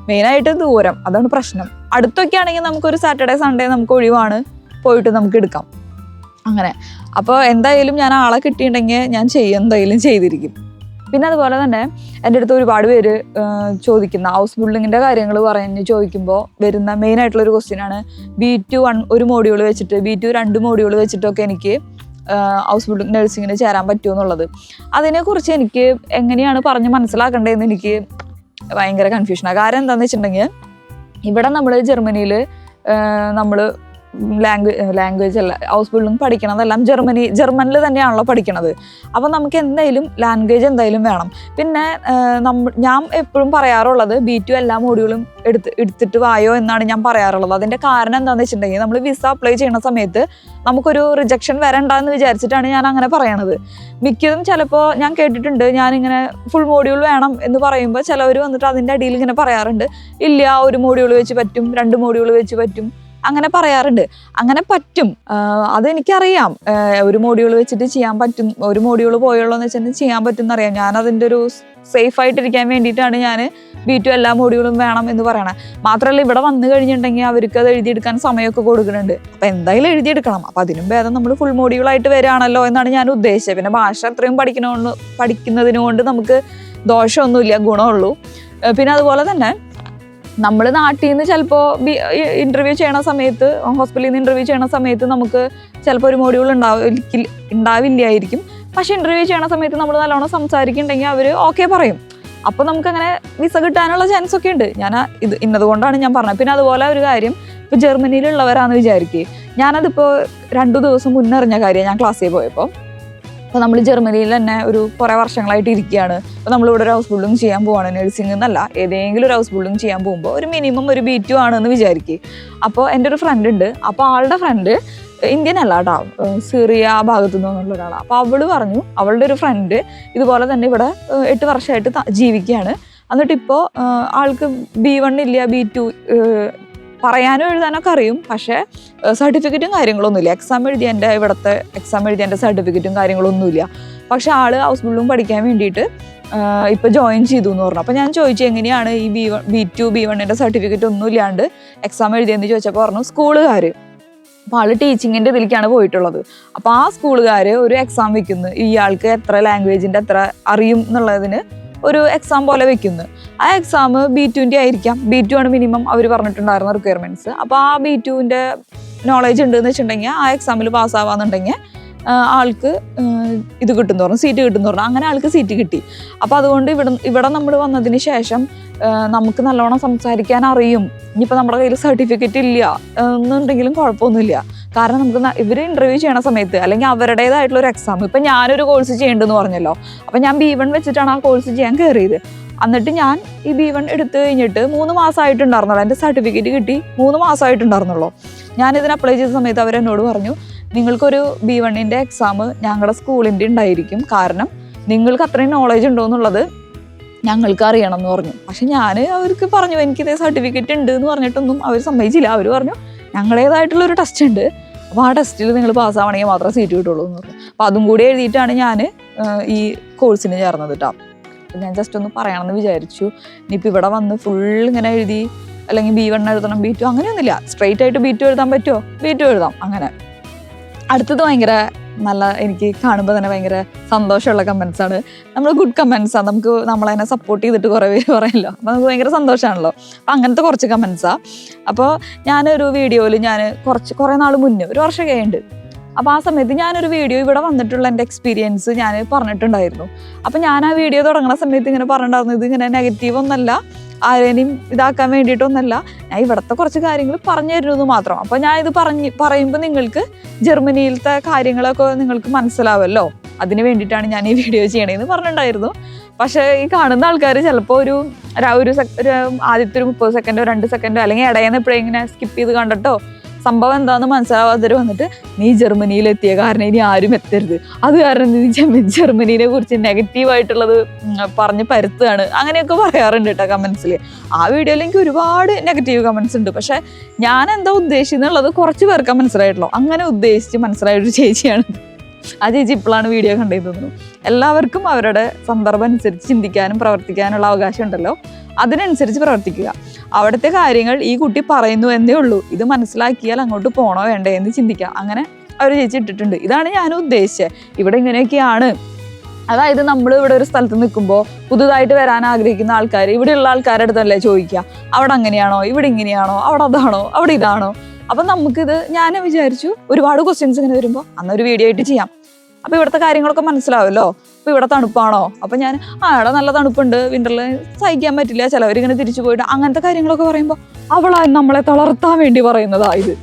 മെയിനായിട്ട് ദൂരം, അതാണ് പ്രശ്നം. അടുത്തൊക്കെ ആണെങ്കിൽ നമുക്കൊരു സാറ്റർഡേ സൺഡേ നമുക്ക് ഒഴിവാണ്, പോയിട്ട് നമുക്ക് എടുക്കാം അങ്ങനെ. അപ്പോൾ എന്തായാലും ഞാൻ ആളെ കിട്ടിയിട്ടുണ്ടെങ്കിൽ ഞാൻ എന്തായാലും ചെയ്തിരിക്കും. പിന്നെ അതുപോലെ തന്നെ എൻ്റെ അടുത്ത് ഒരുപാട് പേര് ചോദിക്കുന്ന ഹൗസ് ബിൽഡിങ്ങിൻ്റെ കാര്യങ്ങൾ ചോദിക്കുമ്പോൾ വരുന്ന മെയിനായിട്ടുള്ളൊരു ക്വസ്റ്റ്യനാണ് B2 ഒരു മോഡ്യൂൾ വെച്ചിട്ട്, B2 2 മോഡ്യൂൾ വെച്ചിട്ടൊക്കെ എനിക്ക് ഹൗസ് ബിൽഡിംഗ് നഴ്സിങ്ങിന് ചേരാൻ പറ്റുമോ എന്നുള്ളത്. അതിനെക്കുറിച്ച് എനിക്ക് എങ്ങനെയാണ് പറഞ്ഞ് മനസ്സിലാക്കേണ്ടതെന്ന് എനിക്ക് ഭയങ്കര കൺഫ്യൂഷനാണ്. കാരണം എന്താണെന്ന് വെച്ചിട്ടുണ്ടെങ്കിൽ ഇവിടെ നമ്മൾ ജർമ്മനിയിൽ നമ്മൾ ലാംഗ്വേജ് അല്ല, ഹൗസ് ബിൽഡിംഗ് പഠിക്കണതെല്ലാം ജർമ്മനിൽ തന്നെയാണല്ലോ പഠിക്കണത്. അപ്പോൾ നമുക്ക് എന്തായാലും ലാംഗ്വേജ് എന്തായാലും വേണം. പിന്നെ ഞാൻ എപ്പോഴും പറയാറുള്ളത് B2 എല്ലാ മോഡ്യൂളും എടുത്തിട്ട് വായോ എന്നാണ് ഞാൻ പറയാറുള്ളത്. അതിൻ്റെ കാരണം എന്താണെന്ന് വെച്ചിട്ടുണ്ടെങ്കിൽ നമ്മൾ വിസ അപ്ലൈ ചെയ്യുന്ന സമയത്ത് നമുക്കൊരു റിജക്ഷൻ വരണ്ടെന്ന് വിചാരിച്ചിട്ടാണ് ഞാൻ അങ്ങനെ പറയണത്. മിക്കതും ചിലപ്പോൾ ഞാൻ കേട്ടിട്ടുണ്ട്, ഞാനിങ്ങനെ ഫുൾ മോഡ്യൂൾ വേണം എന്ന് പറയുമ്പോൾ ചിലവർ വന്നിട്ട് അതിൻ്റെ അടിയിൽ ഇങ്ങനെ പറയാറുണ്ട്, ഇല്ല ഒരു മോഡ്യൂൾ വെച്ച് പറ്റും, 2 മോഡ്യൂൾ വെച്ച് പറ്റും, അങ്ങനെ പറയാറുണ്ട്. അങ്ങനെ പറ്റും, അതെനിക്കറിയാം. ഒരു മോഡ്യൂൾ വെച്ചിട്ട് ചെയ്യാൻ പറ്റും, ഒരു മോഡ്യൂൾ പോയുള്ളൂ എന്ന് വെച്ചിട്ട് ചെയ്യാൻ പറ്റും എന്നറിയാം. ഞാൻ അതിൻ്റെ ഒരു സേഫ് ആയിട്ടിരിക്കാൻ വേണ്ടിയിട്ടാണ് ഞാൻ B2 എല്ലാ മോഡ്യൂളും വേണം എന്ന് പറയണത്. മാത്രമല്ല ഇവിടെ വന്നു കഴിഞ്ഞിട്ടുണ്ടെങ്കിൽ അവർക്ക് അത് എഴുതിയെടുക്കാൻ സമയമൊക്കെ കൊടുക്കുന്നുണ്ട്. അപ്പം എന്തായാലും എഴുതിയെടുക്കണം. അപ്പം അതിനും ഭേദം നമ്മൾ ഫുൾ മോഡ്യൂളായിട്ട് വരികയാണല്ലോ എന്നാണ് ഞാൻ ഉദ്ദേശിച്ചത്. പിന്നെ ഭാഷ അത്രയും പഠിക്കുന്നതിന് കൊണ്ട് നമുക്ക് ദോഷമൊന്നുമില്ല, ഗുണമുള്ളൂ. പിന്നെ അതുപോലെ തന്നെ നമ്മൾ നാട്ടിൽ നിന്ന് ചിലപ്പോൾ ഇൻ്റർവ്യൂ ചെയ്യണ സമയത്ത്, ഹോസ്പിറ്റലിൽ നിന്ന് ഇൻ്റർവ്യൂ ചെയ്യണ സമയത്ത് നമുക്ക് ചിലപ്പോൾ ഒരു മോഡ്യൂൾ ഉണ്ടാവില്ലായിരിക്കും. പക്ഷേ ഇൻ്റർവ്യൂ ചെയ്യണ സമയത്ത് നമ്മൾ നല്ലോണം സംസാരിക്കുന്നുണ്ടെങ്കിൽ അവർ ഓക്കെ പറയും. അപ്പോൾ നമുക്കങ്ങനെ വിസ കിട്ടാനുള്ള ചാൻസ് ഒക്കെ ഉണ്ട്. ഇത് ഇന്നതുകൊണ്ടാണ് ഞാൻ പറഞ്ഞത്. പിന്നെ അതുപോലെ ഒരു കാര്യം, ഇപ്പോൾ ജർമ്മനിയിലുള്ളവരാണെന്ന് വിചാരിക്കുക, ഞാനതിപ്പോൾ 2 ദിവസം മുന്നേ അറിഞ്ഞ കാര്യമാണ് ഞാൻ ക്ലാസ്സിൽ പോയപ്പോൾ. അപ്പോൾ നമ്മൾ ജർമ്മനിയിൽ തന്നെ കുറേ വർഷങ്ങളായിട്ട് ഇരിക്കുകയാണ്. അപ്പോൾ നമ്മളിവിടെ ഒരു ഹൗസ് ബിൽഡിംഗ് ചെയ്യാൻ പോവാണ്, നഴ്സിംഗ് എന്നല്ല, ഏതെങ്കിലും ഒരു ഹൗസ് ബിൽഡിംഗ് ചെയ്യാൻ പോകുമ്പോൾ ഒരു മിനിമം ഒരു B2 ആണെന്ന് വിചാരിക്കുക. അപ്പോൾ എൻ്റെ ഒരു ഫ്രണ്ട് ഉണ്ട്. അപ്പോൾ ആളുടെ ഫ്രണ്ട് ഇന്ത്യൻ അല്ല കേട്ടോ, സിറിയ ഭാഗത്തു നിന്നുള്ള ഒരാളാണ്. അപ്പോൾ അവള് പറഞ്ഞു, അവളുടെ ഒരു ഫ്രണ്ട് ഇതുപോലെ തന്നെ ഇവിടെ 8 വർഷമായിട്ട് ജീവിക്കുകയാണ്. എന്നിട്ട് ഇപ്പോൾ ആൾക്ക് B1 ഇല്ല, B2 പറയാനും എഴുതാനൊക്കെ അറിയും, പക്ഷേ സർട്ടിഫിക്കറ്റും കാര്യങ്ങളൊന്നുമില്ല. ഇവിടുത്തെ എക്സാം എഴുതിയതിൻ്റെ സർട്ടിഫിക്കറ്റും കാര്യങ്ങളൊന്നുമില്ല. പക്ഷെ ആള് ഹൗസ് ബിൽഡിംഗ് പഠിക്കാൻ വേണ്ടിയിട്ട് ഇപ്പോൾ ജോയിൻ ചെയ്തു എന്ന് പറഞ്ഞു. അപ്പോൾ ഞാൻ ചോദിച്ചു, എങ്ങനെയാണ് ഈ B2 B1 സർട്ടിഫിക്കറ്റ് ഒന്നും ഇല്ലാണ്ട് എക്സാം എഴുതിയെന്ന് ചോദിച്ചപ്പോൾ പറഞ്ഞു, സ്കൂളുകാർ. അപ്പോൾ ആൾ ടീച്ചിങ്ങിൻ്റെ ഇതിലേക്കാണ് പോയിട്ടുള്ളത്. അപ്പോൾ ആ സ്കൂളുകാർ ഒരു എക്സാം വെക്കുന്നു, ഇയാൾക്ക് എത്ര ലാംഗ്വേജിൻ്റെ എത്ര അറിയും എന്നുള്ളതിന് ഒരു എക്സാം പോലെ വെക്കുന്നു. ആ എക്സാം B2 ആയിരിക്കാം. B2 ആണ് മിനിമം അവർ പറഞ്ഞിട്ടുണ്ടായിരുന്ന റിക്വയർമെൻറ്റ്സ്. അപ്പോൾ ആ B2 നോളേജ് ഉണ്ടെന്ന് വെച്ചിട്ടുണ്ടെങ്കിൽ ആ എക്സാമിൽ പാസ്സാവാന്നുണ്ടെങ്കിൽ ആൾക്ക് ഇത് കിട്ടും പറഞ്ഞു, സീറ്റ് കിട്ടും പറഞ്ഞു. അങ്ങനെ ആൾക്ക് സീറ്റ് കിട്ടി. അപ്പോൾ അതുകൊണ്ട് ഇവിടെ നമ്മൾ വന്നതിന് ശേഷം നമുക്ക് നല്ലോണം സംസാരിക്കാൻ അറിയും. ഇനിയിപ്പോൾ നമ്മുടെ കയ്യിൽ സർട്ടിഫിക്കറ്റ് ഇല്ല എന്നുണ്ടെങ്കിലും കുഴപ്പമൊന്നുമില്ല. കാരണം നമുക്ക് ഇവർ ഇൻ്റർവ്യൂ ചെയ്യണ സമയത്ത് അല്ലെങ്കിൽ അവരുടേതായിട്ടുള്ള ഒരു എക്സാം, ഇപ്പം ഞാനൊരു കോഴ്സ് ചെയ്യേണ്ടെന്ന് പറഞ്ഞല്ലോ, അപ്പം ഞാൻ B1 വെച്ചിട്ടാണ് ആ കോഴ്സ് ചെയ്യാൻ കയറിയത്. എന്നിട്ട് ഞാൻ ഈ B1 എടുത്തു കഴിഞ്ഞിട്ട് 3 മാസമായിട്ടുണ്ടായിരുന്നുള്ളൂ. എൻ്റെ സർട്ടിഫിക്കറ്റ് കിട്ടി 3 മാസമായിട്ടുണ്ടായിരുന്നുള്ളൂ. ഞാനിതിന് അപ്ലൈ ചെയ്ത സമയത്ത് അവരെന്നോട് പറഞ്ഞു, നിങ്ങൾക്കൊരു B1 എക്സാം ഞങ്ങളുടെ സ്കൂളിൻ്റെ ഉണ്ടായിരിക്കും, കാരണം നിങ്ങൾക്ക് അത്രയും നോളേജ് ഉണ്ടോ എന്നുള്ളത് ഞങ്ങൾക്ക് അറിയണം എന്ന് പറഞ്ഞു. പക്ഷെ ഞാൻ അവർക്ക് പറഞ്ഞു, എനിക്കിതേ സർട്ടിഫിക്കറ്റ് ഉണ്ട് എന്ന് പറഞ്ഞിട്ടൊന്നും അവർ സമ്മതിച്ചില്ല. അവർ പറഞ്ഞു, ഞങ്ങളുടേതായിട്ടുള്ളൊരു ടെസ്റ്റ് ഉണ്ട്, അപ്പോൾ ആ ടെസ്റ്റിൽ നിങ്ങൾ പാസ്സാവണമെങ്കിൽ മാത്രമേ സീറ്റ് കിട്ടുള്ളൂ എന്ന് പറഞ്ഞു. അപ്പോൾ അതും കൂടി എഴുതിയിട്ടാണ് ഞാൻ ഈ കോഴ്സിന് ചേർന്നത് കേട്ടോ. ഞാൻ ജസ്റ്റ് ഒന്ന് പറയണമെന്ന് വിചാരിച്ചു. ഇനിയിപ്പോൾ ഇവിടെ വന്ന് ഫുൾ ഇങ്ങനെ എഴുതി അല്ലെങ്കിൽ B1 എഴുതണം, B2 അങ്ങനെയൊന്നുമില്ല. സ്ട്രെയിറ്റ് ആയിട്ട് B2 എഴുതാൻ പറ്റുമോ, B2 എഴുതാം. അങ്ങനെ അടുത്തത് ഭയങ്കര നല്ല, എനിക്ക് കാണുമ്പോൾ തന്നെ ഭയങ്കര സന്തോഷമുള്ള കമൻസാണ്. നമ്മൾ ഗുഡ് കമൻസാണ്, നമുക്ക് നമ്മളതിനെ സപ്പോർട്ട് ചെയ്തിട്ട് കുറേ പേര് പറയല്ലോ, അപ്പോൾ നമുക്ക് ഭയങ്കര സന്തോഷമാണല്ലോ. അപ്പം അങ്ങനത്തെ കുറച്ച് കമൻസാണ്. അപ്പോൾ ഞാനൊരു വീഡിയോയിൽ കുറേ നാൾ മുന്നേ, 1 വർഷം കഴിഞ്ഞിട്ട്, അപ്പോൾ ആ സമയത്ത് ഞാനൊരു വീഡിയോ ഇവിടെ വന്നിട്ടുള്ള എൻ്റെ എക്സ്പീരിയൻസ് ഞാൻ പറഞ്ഞിട്ടുണ്ടായിരുന്നു. അപ്പോൾ ഞാൻ ആ വീഡിയോ തുടങ്ങുന്ന സമയത്ത് ഇങ്ങനെ പറഞ്ഞിട്ടുണ്ടായിരുന്നു, ഇത് ഇങ്ങനെ നെഗറ്റീവ് ഒന്നല്ല, ആരെയും ഇതാക്കാൻ വേണ്ടിയിട്ടൊന്നല്ല, ഞാൻ ഇവിടുത്തെ കുറച്ച് കാര്യങ്ങൾ പറഞ്ഞു തരുന്നത് മാത്രം. അപ്പോൾ ഞാൻ ഇത് പറയുമ്പോൾ നിങ്ങൾക്ക് ജർമ്മനിയിലത്തെ കാര്യങ്ങളൊക്കെ നിങ്ങൾക്ക് മനസ്സിലാവുമല്ലോ, അതിന് വേണ്ടിയിട്ടാണ് ഞാൻ ഈ വീഡിയോ ചെയ്യണേന്ന് പറഞ്ഞിട്ടുണ്ടായിരുന്നു. പക്ഷേ ഈ കാണുന്ന ആൾക്കാർ ചിലപ്പോൾ ഒരു ആദ്യത്തെ ഒരു 30 സെക്കൻഡോ 2 സെക്കൻഡോ അല്ലെങ്കിൽ ഇടയെന്ന് എപ്പോഴും ഇങ്ങനെ സ്കിപ്പ് ചെയ്ത് കണ്ടിട്ടോ സംഭവം എന്താണെന്ന് മനസ്സിലാവാത്തവർ വന്നിട്ട് നീ ജർമ്മനിയിൽ എത്തിയ കാരണം ഇനി ആരും എത്തരുത്, അത് കാരണം നീ ജർമ്മനിയെ കുറിച്ച് നെഗറ്റീവായിട്ടുള്ളത് പറഞ്ഞ് പരുത്തുകയാണ്, അങ്ങനെയൊക്കെ പറയാറുണ്ട് കേട്ടോ കമൻസിൽ. ആ വീഡിയോയിൽ എനിക്ക് ഒരുപാട് നെഗറ്റീവ് കമൻസ് ഉണ്ട്. പക്ഷേ ഞാൻ എന്താ ഉദ്ദേശിക്കുന്നുള്ളത് കുറച്ച് പേർക്ക് മനസ്സിലായിട്ടുള്ളൂ. അങ്ങനെ ഉദ്ദേശിച്ച് മനസ്സിലായൊരു ചേച്ചിയാണ്. ആ ചേച്ചി ഇപ്പോഴാണ് വീഡിയോ കണ്ടു തോന്നുന്നു. എല്ലാവർക്കും അവരുടെ സന്ദർഭം അനുസരിച്ച് ചിന്തിക്കാനും പ്രവർത്തിക്കാനുള്ള അവകാശം ഉണ്ടല്ലോ, അതിനനുസരിച്ച് പ്രവർത്തിക്കുക. അവിടുത്തെ കാര്യങ്ങൾ ഈ കുട്ടി പറയുന്നു എന്നേ ഉള്ളൂ, ഇത് മനസ്സിലാക്കിയാൽ അങ്ങോട്ട് പോകണോ വേണ്ടേ എന്ന് ചിന്തിക്കുക. അങ്ങനെ അവർ ചേച്ചി ഇട്ടിട്ടുണ്ട്. ഇതാണ് ഞാൻ ഉദ്ദേശിച്ചത്. ഇവിടെ ഇങ്ങനെയൊക്കെയാണ്. അതായത് നമ്മൾ ഇവിടെ ഒരു സ്ഥലത്ത് നിൽക്കുമ്പോൾ പുതുതായിട്ട് വരാൻ ആഗ്രഹിക്കുന്ന ആൾക്കാർ ഇവിടെയുള്ള ആൾക്കാരുടെ അടുത്തല്ലേ ചോദിക്കുക, അവിടെ അങ്ങനെയാണോ, ഇവിടെ ഇങ്ങനെയാണോ, അവിടെ അതാണോ, അവിടെ ഇതാണോ. അപ്പം നമുക്കിത് ഞാൻ വിചാരിച്ചു ഒരുപാട് ക്വസ്റ്റ്യൻസ് ഇങ്ങനെ വരുമ്പോൾ അന്നൊരു വീഡിയോ ആയിട്ട് ചെയ്യാം. അപ്പോൾ ഇവിടുത്തെ കാര്യങ്ങളൊക്കെ മനസ്സിലാവുമല്ലോ. അപ്പോൾ ഇവിടെ തണുപ്പാണോ, അപ്പോൾ ഞാൻ ഇവിടെ നല്ല തണുപ്പുണ്ട്, വിൻ്ററിൽ സഹിക്കാൻ പറ്റില്ല, ചിലവരിങ്ങനെ തിരിച്ചു പോയിട്ട് അങ്ങനത്തെ കാര്യങ്ങളൊക്കെ പറയുമ്പോൾ അവളാ നമ്മളെ തളർത്താൻ വേണ്ടി പറയുന്നതാ ഇത്.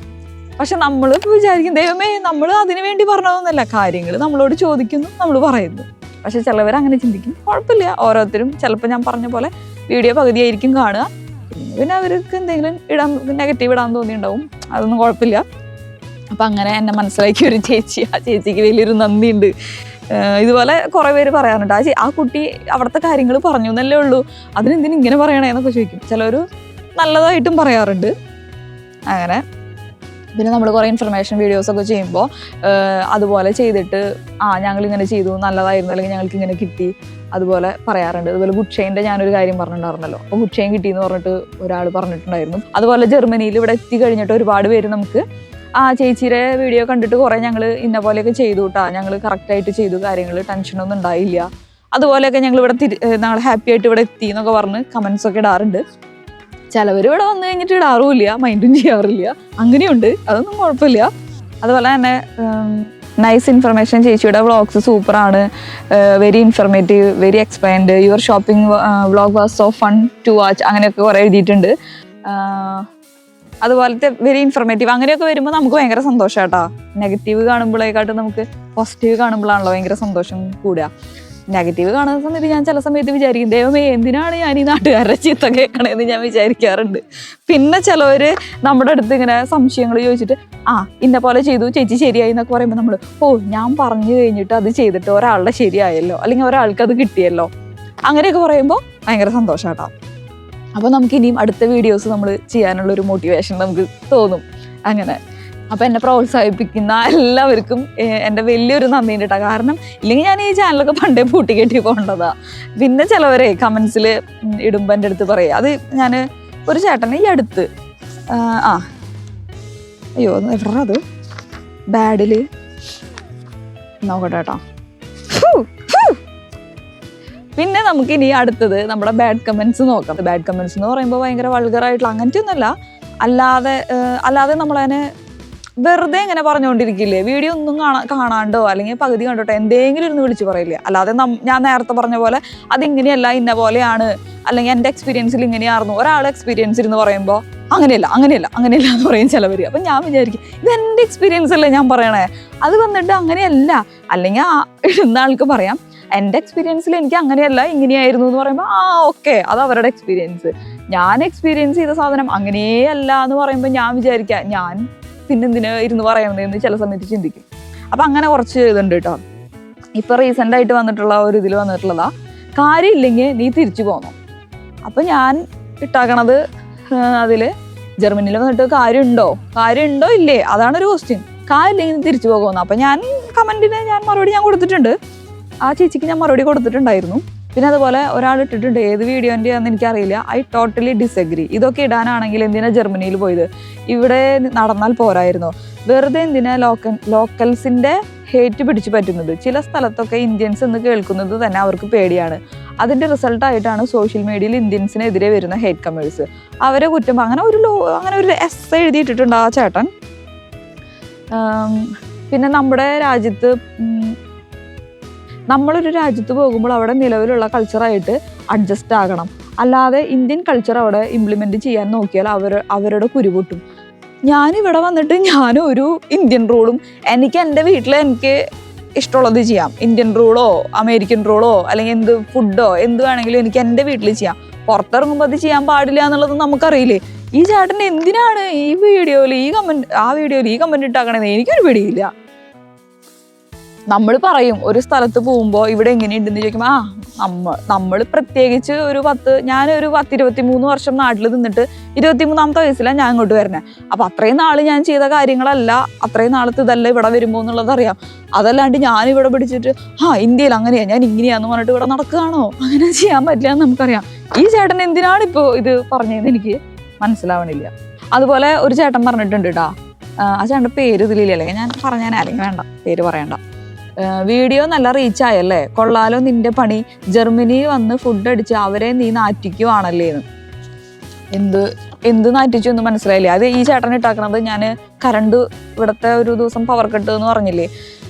പക്ഷെ നമ്മൾ വിചാരിക്കും ദൈവമേ നമ്മൾ അതിന് വേണ്ടി പറഞ്ഞതൊന്നുമല്ല, കാര്യങ്ങൾ നമ്മളോട് ചോദിക്കുന്നു, നമ്മൾ പറയുന്നു. പക്ഷെ ചിലവർ അങ്ങനെ ചിന്തിക്കും. കുഴപ്പമില്ല, ഓരോരുത്തരും ചിലപ്പോൾ ഞാൻ പറഞ്ഞ പോലെ വീഡിയോ പകുതിയായിരിക്കും കാണുക, പിന്നെ അവർക്ക് എന്തെങ്കിലും നെഗറ്റീവ് ഇടാൻ തോന്നിയിട്ടുണ്ടാവും, അതൊന്നും കുഴപ്പമില്ല. അപ്പം അങ്ങനെ എന്നെ മനസ്സിലാക്കിയ ഒരു ചേച്ചി, ആ ചേച്ചിക്ക് വലിയൊരു നന്ദിയുണ്ട്. ഇതുപോലെ കുറേ പേര് പറയാറുണ്ട് ആ കുട്ടി അവിടുത്തെ കാര്യങ്ങൾ പറഞ്ഞു എന്നല്ലേ ഉള്ളൂ, അതിനെന്തിനും ഇങ്ങനെ പറയണേന്നൊക്കെ ചോദിക്കും. ചിലർ നല്ലതായിട്ടും പറയാറുണ്ട്. അങ്ങനെ പിന്നെ നമ്മൾ കുറേ ഇൻഫർമേഷൻ വീഡിയോസൊക്കെ ചെയ്യുമ്പോൾ അതുപോലെ ചെയ്തിട്ട് ഞങ്ങളിങ്ങനെ ചെയ്തു, നല്ലതായിരുന്നു, അല്ലെങ്കിൽ ഞങ്ങൾക്ക് ഇങ്ങനെ കിട്ടി, അതുപോലെ പറയാറുണ്ട്. അതുപോലെ ഗുഡ് ഷെയിൻ്റെ ഞാനൊരു കാര്യം പറഞ്ഞിട്ടുണ്ടായിരുന്നല്ലോ, അപ്പോൾ ഗുഡ് ഷെയിൻ കിട്ടിയെന്ന് പറഞ്ഞിട്ട് ഒരാൾ പറഞ്ഞിട്ടുണ്ടായിരുന്നു. അതുപോലെ ജർമ്മനിയിൽ ഇവിടെ എത്തി കഴിഞ്ഞിട്ട് ഒരുപാട് പേര് നമുക്ക് ചേച്ചിയുടെ വീഡിയോ കണ്ടിട്ട് കുറേ ഞങ്ങൾ ഇന്ന പോലെയൊക്കെ ചെയ്തു കേട്ടോ, ഞങ്ങൾ കറക്റ്റായിട്ട് ചെയ്തു, കാര്യങ്ങൾ ടെൻഷനൊന്നും ഉണ്ടായില്ല, അതുപോലെയൊക്കെ ഞങ്ങൾ ഇവിടെ ഞങ്ങൾ ഹാപ്പി ആയിട്ട് ഇവിടെ എത്തി എന്നൊക്കെ പറഞ്ഞ് കമൻസൊക്കെ ഇടാറുണ്ട്. ചിലവർ ഇവിടെ വന്നു കഴിഞ്ഞിട്ട് ഇടാറുമില്ല, മൈൻഡും ചെയ്യാറില്ല, അങ്ങനെയുണ്ട്, അതൊന്നും കുഴപ്പമില്ല. അതുപോലെ തന്നെ നൈസ് ഇൻഫർമേഷൻ, ചേച്ചിയുടെ വ്ളോഗ്സ് സൂപ്പറാണ്, very informative, very explained, your shopping vlog was so fun to watch, അങ്ങനെയൊക്കെ കുറേ എഴുതിയിട്ടുണ്ട്. അതുപോലത്തെ വെരി ഇൻഫർമേറ്റീവ്, അങ്ങനെയൊക്കെ വരുമ്പോൾ നമുക്ക് ഭയങ്കര സന്തോഷം കേട്ടോ. നെഗറ്റീവ് കാണുമ്പോഴേക്കാട്ടും നമുക്ക് പോസിറ്റീവ് കാണുമ്പോഴാണല്ലോ ഭയങ്കര സന്തോഷം കൂടുക. നെഗറ്റീവ് കാണുന്ന സമയത്ത് ഞാൻ ചില സമയത്ത് വിചാരിക്കും ദൈവമേ എന്തിനാണ് ഞാൻ ഈ നാട്ടുകാരുടെ ചീത്ത കേൾക്കണേന്ന് ഞാൻ വിചാരിക്കാറുണ്ട്. പിന്നെ ചിലവർ നമ്മുടെ അടുത്ത് ഇങ്ങനെ സംശയങ്ങൾ ചോദിച്ചിട്ട് ഇന്ന പോലെ ചെയ്തു ചേച്ചി ശരിയായി എന്നൊക്കെ പറയുമ്പോൾ നമ്മൾ ഞാൻ പറഞ്ഞു കഴിഞ്ഞിട്ട് അത് ചെയ്തിട്ട് ഒരാളുടെ ശരിയായല്ലോ, അല്ലെങ്കിൽ ഒരാൾക്ക് അത് കിട്ടിയല്ലോ, അങ്ങനെയൊക്കെ പറയുമ്പോൾ ഭയങ്കര സന്തോഷം കേട്ടോ. അപ്പോൾ നമുക്ക് ഇനിയും അടുത്ത വീഡിയോസ് നമ്മൾ ചെയ്യാനുള്ളൊരു മോട്ടിവേഷൻ നമുക്ക് തോന്നും. അങ്ങനെ അപ്പോൾ എന്നെ പ്രോത്സാഹിപ്പിക്കുന്ന എല്ലാവർക്കും എൻ്റെ വലിയൊരു നന്ദിയുണ്ട് കേട്ടോ. കാരണം ഇല്ലെങ്കിൽ ഞാൻ ഈ ചാനലൊക്കെ പണ്ടേ പൂട്ടിക്കെട്ടി പോകേണ്ടതാ. പിന്നെ ചിലവരെ കമൻസിൽ ഇടുമ്പോൾ എൻ്റെ അടുത്ത് പറയും, അത് ഞാൻ ഒരു ചേട്ടനെ ഈ അടുത്ത് അയ്യോ എവിടെ അത് ബാഡിൽ നോക്കട്ടെ കേട്ടോ. പിന്നെ നമുക്കിനി അടുത്തത് നമ്മുടെ ബാഡ് കമൻസ് നോക്കാം. ബാഡ് കമൻസ് എന്ന് പറയുമ്പോൾ ഭയങ്കര വൾഗറായിട്ടുള്ള അങ്ങനത്തെ ഒന്നുമല്ല, അല്ലാതെ നമ്മളതിനെ വെറുതെ ഇങ്ങനെ പറഞ്ഞുകൊണ്ടിരിക്കില്ലേ, വീഡിയോ ഒന്നും കാണാണ്ടോ അല്ലെങ്കിൽ പകുതി കണ്ടോട്ടോ എന്തെങ്കിലും ഇരുന്ന് വിളിച്ച് പറയില്ലേ. അല്ലാതെ ഞാൻ നേരത്തെ പറഞ്ഞ പോലെ അതിങ്ങനെയല്ല ഇന്ന പോലെയാണ്, അല്ലെങ്കിൽ എൻ്റെ എക്സ്പീരിയൻസിൽ ഇങ്ങനെയായിരുന്നു, ഒരാൾ എക്സ്പീരിയൻസ് ഇരുന്ന് പറയുമ്പോൾ അങ്ങനെയല്ല എന്ന് പറയും ചിലവർ. അപ്പം ഞാൻ വിചാരിക്കും ഇത് എൻ്റെ എക്സ്പീരിയൻസ് അല്ലേ ഞാൻ പറയണേ, അത് വന്നിട്ട് അങ്ങനെയല്ല. അല്ലെങ്കിൽ ഇടുന്ന ആൾക്ക് പറയാം എൻ്റെ എക്സ്പീരിയൻസിൽ എനിക്ക് അങ്ങനെയല്ല ഇങ്ങനെയായിരുന്നു എന്ന് പറയുമ്പോൾ ഓക്കെ, അത് അവരുടെ എക്സ്പീരിയൻസ്. ഞാൻ എക്സ്പീരിയൻസ് ചെയ്ത സാധനം അങ്ങനെയല്ല എന്ന് പറയുമ്പോൾ ഞാൻ വിചാരിക്കാം ഞാൻ പിന്നെന്തിന് ഇരുന്ന് പറയണമെന്ന് ചില സമയത്ത് ചിന്തിക്കും. അപ്പം അങ്ങനെ കുറച്ച് ഇതുണ്ട് കേട്ടോ. ഇപ്പം റീസെൻ്റായിട്ട് വന്നിട്ടുള്ള ഒരു ഇതിൽ വന്നിട്ടുള്ളതാ കാര്യമില്ലെങ്കിൽ നീ തിരിച്ചു പോന്നോ. അപ്പം ഞാൻ ഇട്ടാക്കണത് അതിൽ ജർമ്മനിയിൽ വന്നിട്ട് കാര്യമുണ്ടോ ഇല്ലേ, അതാണൊരു ക്വസ്റ്റ്യൻ. കാര്യമില്ലെങ്കിൽ നീ തിരിച്ചു പോകുമെന്ന്. അപ്പം ഞാൻ കമൻറ്റിന് മറുപടി കൊടുത്തിട്ടുണ്ട്, ആ ചേച്ചിക്ക് ഞാൻ മറുപടി കൊടുത്തിട്ടുണ്ടായിരുന്നു. പിന്നെ അതുപോലെ ഒരാൾ ഇട്ടിട്ടുണ്ട്, ഏത് വീഡിയോൻ്റെ ആണെന്ന് എനിക്കറിയില്ല, ഐ ടോട്ടലി ഡിസഗ്രി. ഇതൊക്കെ ഇടാനാണെങ്കിൽ എന്തിനാ ജർമ്മനിയിൽ പോയത്, ഇവിടെ നടന്നാൽ പോരായിരുന്നോ, വെറുതെ എന്തിനാ ലോക്കൽസിൻ്റെ ഹേറ്റ് പിടിച്ചു പറ്റുന്നത്. ചില സ്ഥലത്തൊക്കെ ഇന്ത്യൻസ് എന്ന് കേൾക്കുന്നത് തന്നെ അവർക്ക് പേടിയാണ്. അതിൻ്റെ റിസൾട്ടായിട്ടാണ് സോഷ്യൽ മീഡിയയിൽ ഇന്ത്യൻസിനെതിരെ വരുന്ന ഹേറ്റ് കമേഴ്സ്. അവരെ കുറ്റം അങ്ങനെ ഒരു എസ് എഴുതിയിട്ടിട്ടുണ്ട് ആ ചേട്ടൻ. പിന്നെ നമ്മളൊരു രാജ്യത്ത് പോകുമ്പോൾ അവിടെ നിലവിലുള്ള കൾച്ചറായിട്ട് അഡ്ജസ്റ്റ് ആകണം. അല്ലാതെ ഇന്ത്യൻ കൾച്ചർ അവിടെ ഇംപ്ലിമെൻറ്റ് ചെയ്യാൻ നോക്കിയാൽ അവരുടെ കുരുപൊട്ടും. ഞാനിവിടെ വന്നിട്ട് ഞാനൊരു ഇന്ത്യൻ റൂളും എനിക്ക് എൻ്റെ വീട്ടിൽ എനിക്ക് ഇഷ്ടമുള്ളത് ചെയ്യാം. ഇന്ത്യൻ റൂളോ അമേരിക്കൻ റൂളോ അല്ലെങ്കിൽ എന്ത് ഫുഡോ എന്ത് വേണമെങ്കിലും എനിക്ക് എൻ്റെ വീട്ടിൽ ചെയ്യാം. പുറത്തിറങ്ങുമ്പോൾ അത് ചെയ്യാൻ പാടില്ല എന്നുള്ളത് നമുക്കറിയില്ലേ. ഈ ചേട്ടൻ എന്തിനാണ് ഈ വീഡിയോയിൽ ഈ കമൻറ്റ് ഇട്ടാക്കണത്? എനിക്കൊരു പിടിയില്ല. നമ്മൾ പറയും ഒരു സ്ഥലത്ത് പോകുമ്പോൾ ഇവിടെ എങ്ങനെയുണ്ടെന്ന് ചോദിക്കുമ്പോൾ നമ്മൾ പ്രത്യേകിച്ച് ഞാനൊരു 23 വർഷം നാട്ടിൽ നിന്നിട്ട് 23ാമത്തെ വയസ്സിലാണ് ഞാൻ ഇങ്ങോട്ട് വരുന്നത്. അപ്പം അത്രയും നാൾ ഞാൻ ചെയ്ത കാര്യങ്ങളല്ല അത്രയും നാളത്ത് ഇതല്ല ഇവിടെ വരുമ്പോൾ എന്നുള്ളത് അറിയാം. അതല്ലാണ്ട് ഞാനിവിടെ പിടിച്ചിട്ട് ഇന്ത്യയിൽ അങ്ങനെയാ ഞാൻ ഇങ്ങനെയാന്ന് പറഞ്ഞിട്ട് ഇവിടെ നടക്കുകയാണോ? അങ്ങനെ ചെയ്യാൻ പറ്റില്ല എന്ന് നമുക്കറിയാം. ഈ ചേട്ടൻ എന്തിനാണ് ഇപ്പോൾ ഇത് പറഞ്ഞതെന്ന് എനിക്ക് മനസ്സിലാവണില്ല. അതുപോലെ ഒരു ചേട്ടൻ പറഞ്ഞിട്ടുണ്ട് കേട്ടോ, ആ ചേട്ടൻ്റെ പേര് ഇതിലില്ല, അല്ലെങ്കിൽ ഞാൻ പറഞ്ഞാൽ അല്ലെങ്കിൽ വേണ്ട പേര് പറയണ്ട. വീഡിയോ നല്ല റീച്ചായല്ലേ, കൊള്ളാലോ നിന്റെ പണി, ജർമ്മനി വന്ന് ഫുഡ് അടിച്ച് അവരെ നീ നാറ്റിക്കുവാണല്ലേ എന്ന്. എന്ത് നാറ്റിച്ചു എന്ന് മനസ്സിലായില്ലേ? അത് ഈ ചേട്ടൻ ഇട്ടാക്കണത് ഞാൻ കറണ്ട് ഇവിടുത്തെ ഒരു ദിവസം പവർ കട്ട് എന്ന് പറഞ്ഞില്ലേ,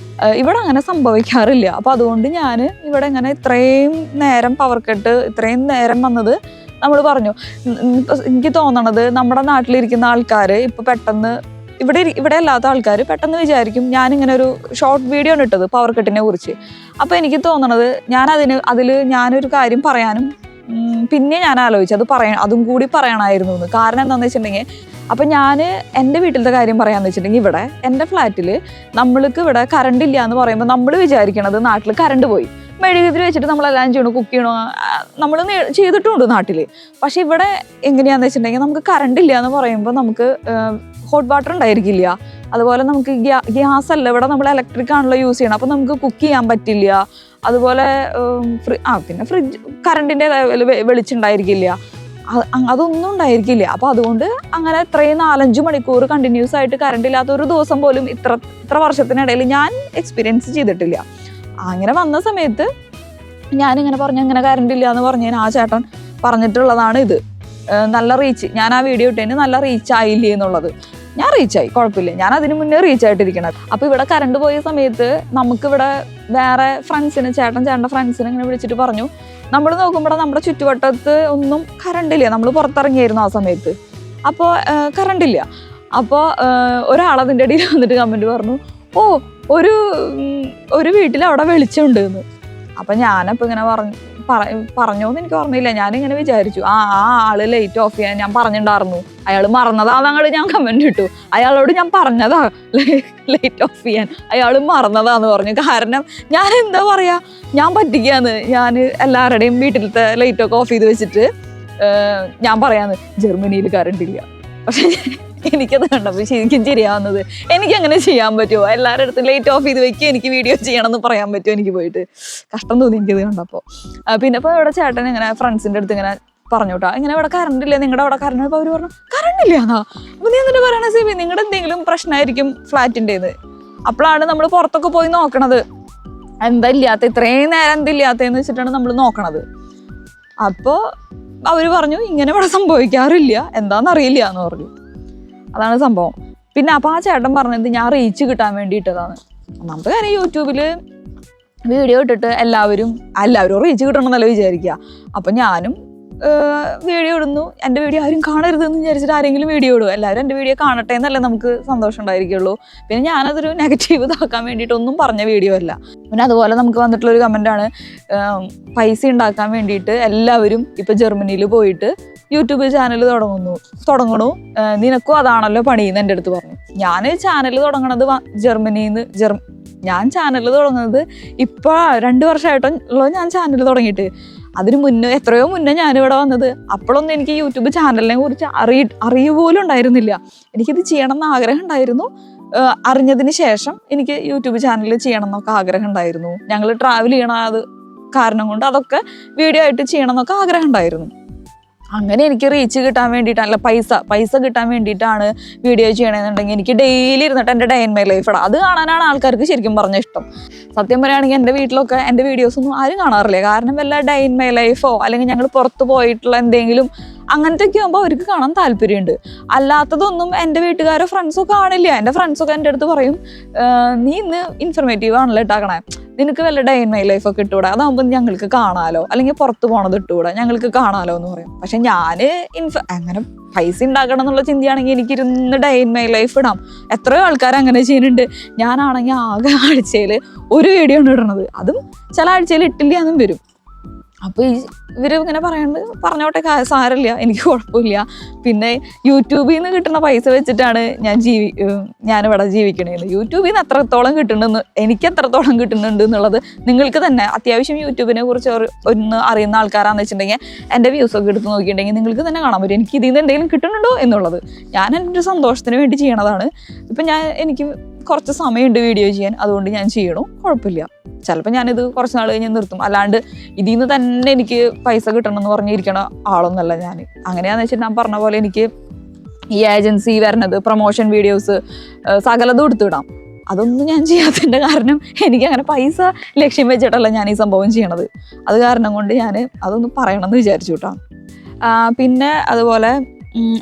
ഇവിടെ അങ്ങനെ സംഭവിക്കാറില്ല. അപ്പം അതുകൊണ്ട് ഞാൻ ഇവിടെ ഇങ്ങനെ ഇത്രയും നേരം പവർ കട്ട് ഇത്രയും നേരം വന്നത് നമ്മൾ പറഞ്ഞു. എനിക്ക് തോന്നണത് നമ്മുടെ നാട്ടിലിരിക്കുന്ന ആൾക്കാർ ഇപ്പം പെട്ടെന്ന് ഇവിടെ അല്ലാത്ത ആൾക്കാർ പെട്ടെന്ന് വിചാരിക്കും ഞാനിങ്ങനെ ഒരു ഷോർട്ട് വീഡിയോ ആണ് ഇട്ടത് പവർ കട്ടിനെ കുറിച്ച്. അപ്പോൾ എനിക്ക് തോന്നണത് അതിൽ ഞാനൊരു കാര്യം പറയാനും പിന്നെ ഞാൻ ആലോചിച്ചു അതും കൂടി പറയണമായിരുന്നു എന്ന്. കാരണം എന്താണെന്ന് വെച്ചിട്ടുണ്ടെങ്കിൽ അപ്പം ഞാൻ എൻ്റെ വീട്ടിലത്തെ കാര്യം പറയാമെന്ന് വെച്ചിട്ടുണ്ടെങ്കിൽ ഇവിടെ എൻ്റെ ഫ്ലാറ്റിൽ നമ്മൾക്ക് ഇവിടെ കറണ്ട് ഇല്ല എന്ന് പറയുമ്പോൾ നമ്മൾ വിചാരിക്കണത് നാട്ടിൽ കറണ്ട് പോയി മെഴുകുതിരി വെച്ചിട്ട് നമ്മളെല്ലാം ചെയ്യണു, കുക്ക് ചെയ്യണോ, നമ്മൾ ചെയ്തിട്ടുമുണ്ട് നാട്ടിൽ. പക്ഷെ ഇവിടെ എങ്ങനെയാണെന്ന് വെച്ചിട്ടുണ്ടെങ്കിൽ നമുക്ക് കറണ്ട് ഇല്ല എന്ന് പറയുമ്പോൾ നമുക്ക് ഹോട്ട് വാട്ടർ ഉണ്ടായിരിക്കില്ല. അതുപോലെ നമുക്ക് ഗ്യാസ് അല്ല, ഇവിടെ നമ്മൾ ഇലക്ട്രിക് ആണല്ലോ യൂസ് ചെയ്യണം. അപ്പം നമുക്ക് കുക്ക് ചെയ്യാൻ പറ്റില്ല. അതുപോലെ പിന്നെ ഫ്രിഡ്ജ് കറണ്ടിൻ്റെ വെളിച്ചുണ്ടായിരിക്കില്ല, അതൊന്നും ഉണ്ടായിരിക്കില്ല. അപ്പോൾ അതുകൊണ്ട് അങ്ങനെ ഇത്രയും 4-5 മണിക്കൂർ കണ്ടിന്യൂസ് ആയിട്ട് കറണ്ട് ഇല്ലാത്ത ഒരു ദിവസം പോലും ഇത്ര വർഷത്തിനിടയിൽ ഞാൻ എക്സ്പീരിയൻസ് ചെയ്തിട്ടില്ല. അങ്ങനെ വന്ന സമയത്ത് ഞാനിങ്ങനെ പറഞ്ഞു അങ്ങനെ കറണ്ട് ഇല്ല എന്ന് പറഞ്ഞാൽ ആ ചേട്ടൻ പറഞ്ഞിട്ടുള്ളതാണ് ഇത്. നല്ല റീച്ച്, ഞാൻ ആ വീഡിയോ ഇട്ടതിന് നല്ല റീച്ച് ആയില്ലേ എന്നുള്ളത്. ഞാൻ റീച്ചായി, കുഴപ്പമില്ല, ഞാൻ അതിന് മുന്നേ റീച്ച് ആയിട്ടിരിക്കണം. അപ്പോൾ ഇവിടെ കറണ്ട് പോയ സമയത്ത് നമുക്കിവിടെ വേറെ ചേട്ടൻ്റെ ഫ്രണ്ട്സിനെ ഇങ്ങനെ വിളിച്ചിട്ട് പറഞ്ഞു, നമ്മൾ നോക്കുമ്പോൾ നമ്മുടെ ചുറ്റുവട്ടത്ത് ഒന്നും കറണ്ടില്ല. നമ്മൾ പുറത്തിറങ്ങിയായിരുന്നു ആ സമയത്ത്, അപ്പോൾ കറണ്ടില്ല. അപ്പോൾ ഒരാളതിൻ്റെ ഇടയിൽ വന്നിട്ട് കമൻറ്റ് പറഞ്ഞു, ഒരു വീട്ടിൽ അവിടെ വെളിച്ചമുണ്ട് എന്ന്. അപ്പം ഞാനപ്പോൾ ഇങ്ങനെ പറഞ്ഞോന്ന് എനിക്ക് ഓർമ്മയില്ല. ഞാനിങ്ങനെ വിചാരിച്ചു ആ ആള് ലൈറ്റ് ഓഫ് ചെയ്യാൻ ഞാൻ പറഞ്ഞിട്ടുണ്ടായിരുന്നു, അയാൾ മറന്നതാന്നങ്ങോട്ട് ഞാൻ കമൻറ്റ് ഇട്ടു. അയാളോട് ഞാൻ പറഞ്ഞതാ ലൈറ്റ് ഓഫ് ചെയ്യാൻ, അയാൾ മറന്നതാന്ന് പറഞ്ഞു. കാരണം ഞാൻ എന്താ പറയാ, ഞാൻ പറ്റിക്കാന്ന്. ഞാൻ എല്ലാവരുടെയും വീട്ടിലത്തെ ലൈറ്റൊക്കെ ഓഫ് ചെയ്ത് വെച്ചിട്ട് ഞാൻ പറയാന്ന് ജർമ്മനിയിൽ കറണ്ട് ഇല്ല. പക്ഷെ എനിക്കത് കണ്ടപ്പോൾ ശരിക്കും ശരിയാവുന്നത്, എനിക്കങ്ങനെ ചെയ്യാൻ പറ്റുമോ? എല്ലാവരുടെ അടുത്തും ലൈറ്റ് ഓഫ് ചെയ്ത് വെക്കുക, എനിക്ക് വീഡിയോ ചെയ്യണമെന്ന് പറയാൻ പറ്റുമോ? എനിക്ക് പോയിട്ട് കഷ്ടം തോന്നി എനിക്കത് കണ്ടപ്പോൾ. പിന്നെ ഇപ്പോൾ ഇവിടെ ചേട്ടൻ ഇങ്ങനെ ഫ്രണ്ട്സിൻ്റെ അടുത്ത് ഇങ്ങനെ പറഞ്ഞു കേട്ടോ, ഇങ്ങനെ ഇവിടെ കറണ്ട് ഇല്ല, നിങ്ങളുടെ അവിടെ കറണ്ട്. അപ്പോൾ അവർ പറഞ്ഞു കറണ്ട് ഇല്ല എന്നാ. അപ്പോൾ നീ എന്നിട്ട് പറയണ സിബി നിങ്ങളുടെ എന്തെങ്കിലും പ്രശ്നമായിരിക്കും ഫ്ലാറ്റിൻ്റെത്. അപ്പോഴാണ് നമ്മൾ പുറത്തൊക്കെ പോയി നോക്കണത് എന്താ ഇല്ലാത്ത, ഇത്രയും നേരം എന്തില്ലാത്തതെന്ന് വെച്ചിട്ടാണ് നമ്മൾ നോക്കണത്. അപ്പോൾ അവർ പറഞ്ഞു ഇങ്ങനെ ഇവിടെ സംഭവിക്കാറില്ല, എന്താണെന്നറിയില്ല എന്ന് പറഞ്ഞു. അതാണ് സംഭവം. പിന്നെ അപ്പോൾ ആ ചേട്ടൻ പറഞ്ഞത് ഞാൻ റീച്ച് കിട്ടാൻ വേണ്ടിയിട്ടതാണ്. ഒന്നാമത്തെ കാര്യം യൂട്യൂബിൽ വീഡിയോ ഇട്ടിട്ട് എല്ലാവരും റീച്ച് കിട്ടണമെന്നല്ല വിചാരിക്കുക. അപ്പം ഞാനും വീഡിയോ ഇടുന്നു, എൻ്റെ വീഡിയോ ആരും കാണരുതെന്ന് വിചാരിച്ചിട്ട് ആരെങ്കിലും വീഡിയോ ഇടും. എല്ലാവരും എൻ്റെ വീഡിയോ കാണട്ടെ എന്നല്ലേ നമുക്ക് സന്തോഷം ഉണ്ടായിരിക്കുള്ളൂ. പിന്നെ ഞാനതൊരു നെഗറ്റീവ് ഇതാക്കാൻ വേണ്ടിയിട്ടൊന്നും പറഞ്ഞ വീഡിയോ അല്ല. പിന്നെ അതുപോലെ നമുക്ക് വന്നിട്ടുള്ളൊരു കമൻറ്റാണ്, പൈസ ഉണ്ടാക്കാൻ വേണ്ടിയിട്ട് എല്ലാവരും ഇപ്പോൾ ജർമ്മനിയിൽ പോയിട്ട് യൂട്യൂബ് ചാനൽ തുടങ്ങണു, നിനക്കും അതാണല്ലോ പണിയെന്ന് എൻ്റെ അടുത്ത് പറഞ്ഞു. ഞാൻ ചാനൽ തുടങ്ങണത് ഞാൻ ചാനൽ തുടങ്ങുന്നത് ഇപ്പോൾ 2 വർഷമായിട്ടുള്ളൂ ഞാൻ ചാനൽ തുടങ്ങിയിട്ട്. അതിന് മുന്നേ എത്രയോ മുന്നേ ഞാനിവിടെ വന്നത്. അപ്പോഴൊന്നും എനിക്ക് യൂട്യൂബ് ചാനലിനെ കുറിച്ച് അറിയുപോലും ഉണ്ടായിരുന്നില്ല. എനിക്കിത് ചെയ്യണം എന്ന് ആഗ്രഹം ഉണ്ടായിരുന്നു. അറിഞ്ഞതിന് ശേഷം എനിക്ക് യൂട്യൂബ് ചാനൽ ചെയ്യണം എന്നൊക്കെ ആഗ്രഹം ഉണ്ടായിരുന്നു. ഞങ്ങൾ ട്രാവൽ ചെയ്യണ അത് കാരണം കൊണ്ട് അതൊക്കെ വീഡിയോ ആയിട്ട് ചെയ്യണം എന്നൊക്കെ ആഗ്രഹം ഉണ്ടായിരുന്നു. അങ്ങനെ എനിക്ക് റീച്ച് കിട്ടാൻ വേണ്ടിയിട്ടല്ല, പൈസ കിട്ടാൻ വേണ്ടിയിട്ടാണ് വീഡിയോ ചെയ്യണമെന്നുണ്ടെങ്കിൽ എനിക്ക് ഡെയിലി ഇരുന്നിട്ട് എൻ്റെ ഡേ ഇൻ മൈ ലൈഫ് ഇടാം. അത് കാണാനാണ് ആൾക്കാർക്ക് ശരിക്കും പറഞ്ഞ ഇഷ്ടം. സത്യം പറയുകയാണെങ്കിൽ എൻ്റെ വീട്ടിലൊക്കെ എൻ്റെ വീഡിയോസൊന്നും ആരും കാണാറില്ല. കാരണം വല്ല ഡേ ഇൻ മൈ ലൈഫോ അല്ലെങ്കിൽ ഞങ്ങൾ പുറത്ത് പോയിട്ടുള്ള എന്തെങ്കിലും അങ്ങനത്തെയൊക്കെ ആകുമ്പോൾ അവർക്ക് കാണാൻ താല്പര്യമുണ്ട്. അല്ലാത്തതൊന്നും എൻ്റെ വീട്ടുകാരോ ഫ്രണ്ട്സോ കാണില്ല. എൻ്റെ ഫ്രണ്ട്സൊക്കെ എൻ്റെ അടുത്ത് പറയും, നീ ഇന്ന് ഇൻഫർമേറ്റീവ് ആണല്ലോ ഇട്ടാക്കണേ, നിനക്ക് വല്ല ഡേ ഇൻ മൈ ലൈഫ് ഒക്കെ ഇട്ടുകൂടാ, അതാകുമ്പോൾ ഞങ്ങൾക്ക് കാണാലോ, അല്ലെങ്കിൽ പുറത്ത് പോണത് ഇട്ടുകൂടാ, ഞങ്ങൾക്ക് കാണാലോ എന്ന് പറയും. പക്ഷെ ഞാൻ അങ്ങനെ പൈസ ഉണ്ടാക്കണം എന്നുള്ള ചിന്തയാണെങ്കിൽ എനിക്കിരുന്ന് ഡേ ഇൻ മൈ ലൈഫ് ഇടാം. എത്രയോ ആൾക്കാർ അങ്ങനെ ചെയ്യുന്നുണ്ട്. ഞാനാണെങ്കിൽ ആകെ ആഴ്ചയിൽ ഒരു വീഡിയോ ആണ് ഇടണത്, അതും ചില ആഴ്ചയിൽ ഇട്ടില്ല എന്നും വരും. അപ്പോൾ ഇവർ ഇങ്ങനെ പറഞ്ഞോട്ടെ, സാരമില്ല, എനിക്ക് കുഴപ്പമില്ല. പിന്നെ യൂട്യൂബിൽ നിന്ന് കിട്ടുന്ന പൈസ വെച്ചിട്ടാണ് ഞാനിവിടെ ജീവിക്കണേന്ന്. യൂട്യൂബിൽ നിന്ന് എത്രത്തോളം കിട്ടുന്നുണ്ടെന്ന്, എനിക്ക് എത്രത്തോളം കിട്ടുന്നുണ്ട് എന്നുള്ളത് നിങ്ങൾക്ക് തന്നെ അത്യാവശ്യം യൂട്യൂബിനെ കുറിച്ച് ഒന്ന് അറിയുന്ന ആൾക്കാരാന്ന് വെച്ചിട്ടുണ്ടെങ്കിൽ എൻ്റെ വ്യൂസൊക്കെ എടുത്ത് നോക്കിയിട്ടുണ്ടെങ്കിൽ നിങ്ങൾക്ക് തന്നെ കാണാൻ പറ്റും എനിക്ക് ഇതിൽ നിന്ന് എന്തെങ്കിലും കിട്ടുന്നുണ്ടോ എന്നുള്ളത്. ഞാൻ എൻ്റെ ഒരു സന്തോഷത്തിന് വേണ്ടി ചെയ്യണതാണ്. ഇപ്പം എനിക്ക് കുറച്ച് സമയമുണ്ട് വീഡിയോ ചെയ്യാൻ, അതുകൊണ്ട് ഞാൻ ചെയ്യണു, കുഴപ്പമില്ല. ചിലപ്പോൾ ഞാനിത് കുറച്ച് നാൾ കഴിഞ്ഞ് നിർത്തും. അല്ലാണ്ട് ഇതിൽ നിന്ന് തന്നെ എനിക്ക് പൈസ കിട്ടണം എന്ന് പറഞ്ഞിരിക്കണ ആളൊന്നല്ല ഞാൻ. അങ്ങനെയാണെന്ന് വെച്ചിട്ട് ഞാൻ പറഞ്ഞ പോലെ എനിക്ക് ഈ ഏജൻസി വരണത്, പ്രൊമോഷൻ വീഡിയോസ് സകലതും എടുത്തുവിടാം. അതൊന്നും ഞാൻ ചെയ്യാത്തതിൻ്റെ കാരണം എനിക്ക് അങ്ങനെ പൈസ ലക്ഷ്യം വെച്ചിട്ടല്ല ഞാൻ ഈ സംഭവം ചെയ്യണത്. അത് കാരണം കൊണ്ട് ഞാൻ അതൊന്ന് പറയണമെന്ന് വിചാരിച്ചു കേട്ടോ. പിന്നെ അതുപോലെ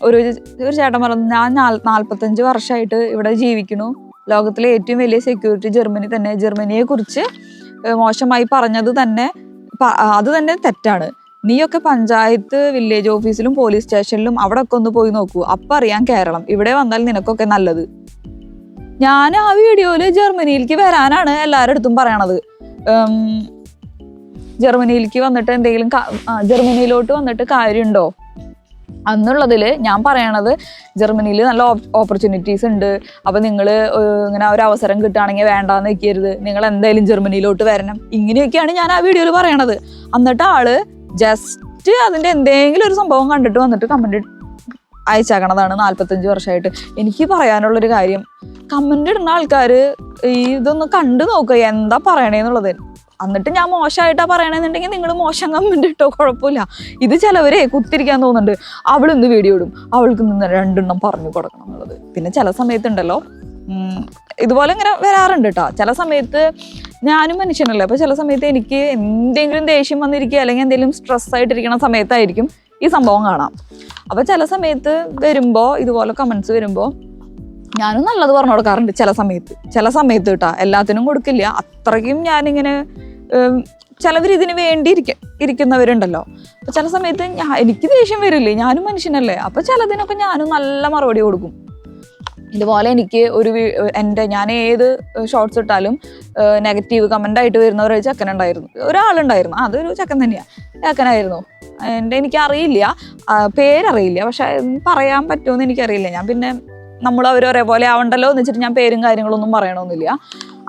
ഒരു ചേട്ടൻ പറഞ്ഞു, ഞാൻ 45 വർഷമായിട്ട് ഇവിടെ ജീവിക്കണു, ലോകത്തിലെ ഏറ്റവും വലിയ സെക്യൂരിറ്റി ജർമ്മനി തന്നെ, ജർമ്മനിയെ കുറിച്ച് മോശമായി പറഞ്ഞത് തന്നെ അത് തന്നെ തെറ്റാണ്. നീയൊക്കെ പഞ്ചായത്ത്, വില്ലേജ് ഓഫീസിലും പോലീസ് സ്റ്റേഷനിലും അവിടെ ഒക്കെ ഒന്ന് പോയി നോക്കൂ, അപ്പം അറിയാം കേരളം, ഇവിടെ വന്നാൽ നിനക്കൊക്കെ നല്ലത്. ഞാൻ ആ വീഡിയോയിൽ ജർമ്മനിയിലേക്ക് വരാനാണ് എല്ലാവരുടെ അടുത്തും പറയണത്. ജർമ്മനിയിലേക്ക് വന്നിട്ട് എന്തെങ്കിലും ജർമ്മനിയിലോട്ട് വന്നിട്ട് കാര്യമുണ്ടോ അന്നുള്ളതിൽ ഞാൻ പറയണത്, ജർമ്മനിയിൽ നല്ല ഓപ്പർച്യൂണിറ്റീസ് ഉണ്ട്. അപ്പം നിങ്ങൾ ഇങ്ങനെ ഒരു അവസരം കിട്ടുകയാണെങ്കിൽ വേണ്ടാന്ന് വെക്കരുത്, നിങ്ങൾ എന്തായാലും ജർമ്മനിയിലോട്ട് വരണം. ഇങ്ങനെയൊക്കെയാണ് ഞാൻ ആ വീഡിയോയിൽ പറയണത്. എന്നിട്ട് ആള് ജസ്റ്റ് അതിൻ്റെ എന്തെങ്കിലും ഒരു സംഭവം കണ്ടിട്ട് വന്നിട്ട് കമൻറ്റ് അയച്ചാക്കണതാണ്. 45 വർഷമായിട്ട് എനിക്ക് പറയാനുള്ളൊരു കാര്യം, കമൻ്റ് ഇടുന്ന ആൾക്കാർ ഇതൊന്ന് കണ്ടു നോക്കുക എന്താ പറയണേന്നുള്ളത്. എന്നിട്ട് ഞാൻ മോശമായിട്ടാണ് പറയണമെന്നുണ്ടെങ്കിൽ നിങ്ങൾ മോശം കമൻറ്റ് ഇട്ടോ, കുഴപ്പമില്ല. ഇത് ചിലവരെ കുത്തിരിക്കാൻ തോന്നുന്നുണ്ട്, അവളിന്ന് വീഡിയോ ഇടും, അവൾക്ക് നിന്ന് 2 എണ്ണം പറഞ്ഞു കൊടുക്കണം എന്നുള്ളത്. പിന്നെ ചില സമയത്തുണ്ടല്ലോ ഇതുപോലെ ഇങ്ങനെ വരാറുണ്ട് കേട്ടോ. ചില സമയത്ത് ഞാനും മനുഷ്യനല്ലേ, അപ്പോൾ ചില സമയത്ത് എനിക്ക് എന്തെങ്കിലും ദേഷ്യം വന്നിരിക്കുക അല്ലെങ്കിൽ എന്തെങ്കിലും സ്ട്രെസ് ആയിട്ടിരിക്കുന്ന സമയത്തായിരിക്കും ഈ സംഭവം കാണാം. അപ്പോൾ ചില സമയത്ത് വരുമ്പോൾ ഇതുപോലെ കമൻസ് വരുമ്പോൾ ഞാനും നല്ലത് പറഞ്ഞു കൊടുക്കാറുണ്ട്. ചില സമയത്ത് കേട്ടോ, എല്ലാത്തിനും കൊടുക്കില്ല. അത്രയ്ക്കും ഞാനിങ്ങനെ ചിലവരിതിന് വേണ്ടി ഇരിക്കുന്നവരുണ്ടല്ലോ. അപ്പോൾ ചില സമയത്ത് എനിക്ക് ദേഷ്യം വരില്ലേ, ഞാനും മനുഷ്യനല്ലേ. അപ്പോൾ ചിലതിനൊക്കെ ഞാനും നല്ല മറുപടി കൊടുക്കും. ഇതുപോലെ എനിക്ക് ഞാൻ ഏത് ഷോർട്സ് ഇട്ടാലും നെഗറ്റീവ് കമൻ്റായിട്ട് വരുന്ന ഒരു ഒരാളുണ്ടായിരുന്നു. അതൊരു ചെക്കൻ തന്നെയാണ്, ചെക്കനായിരുന്നു. എനിക്കറിയില്ല, പേരറിയില്ല, പക്ഷെ പറയാൻ പറ്റുമെന്ന് എനിക്കറിയില്ല. ഞാൻ പിന്നെ അവർ ഒരേപോലെ ആവണ്ടല്ലോ എന്ന് വെച്ചിട്ട് ഞാൻ പേരും കാര്യങ്ങളൊന്നും പറയണമെന്നില്ല.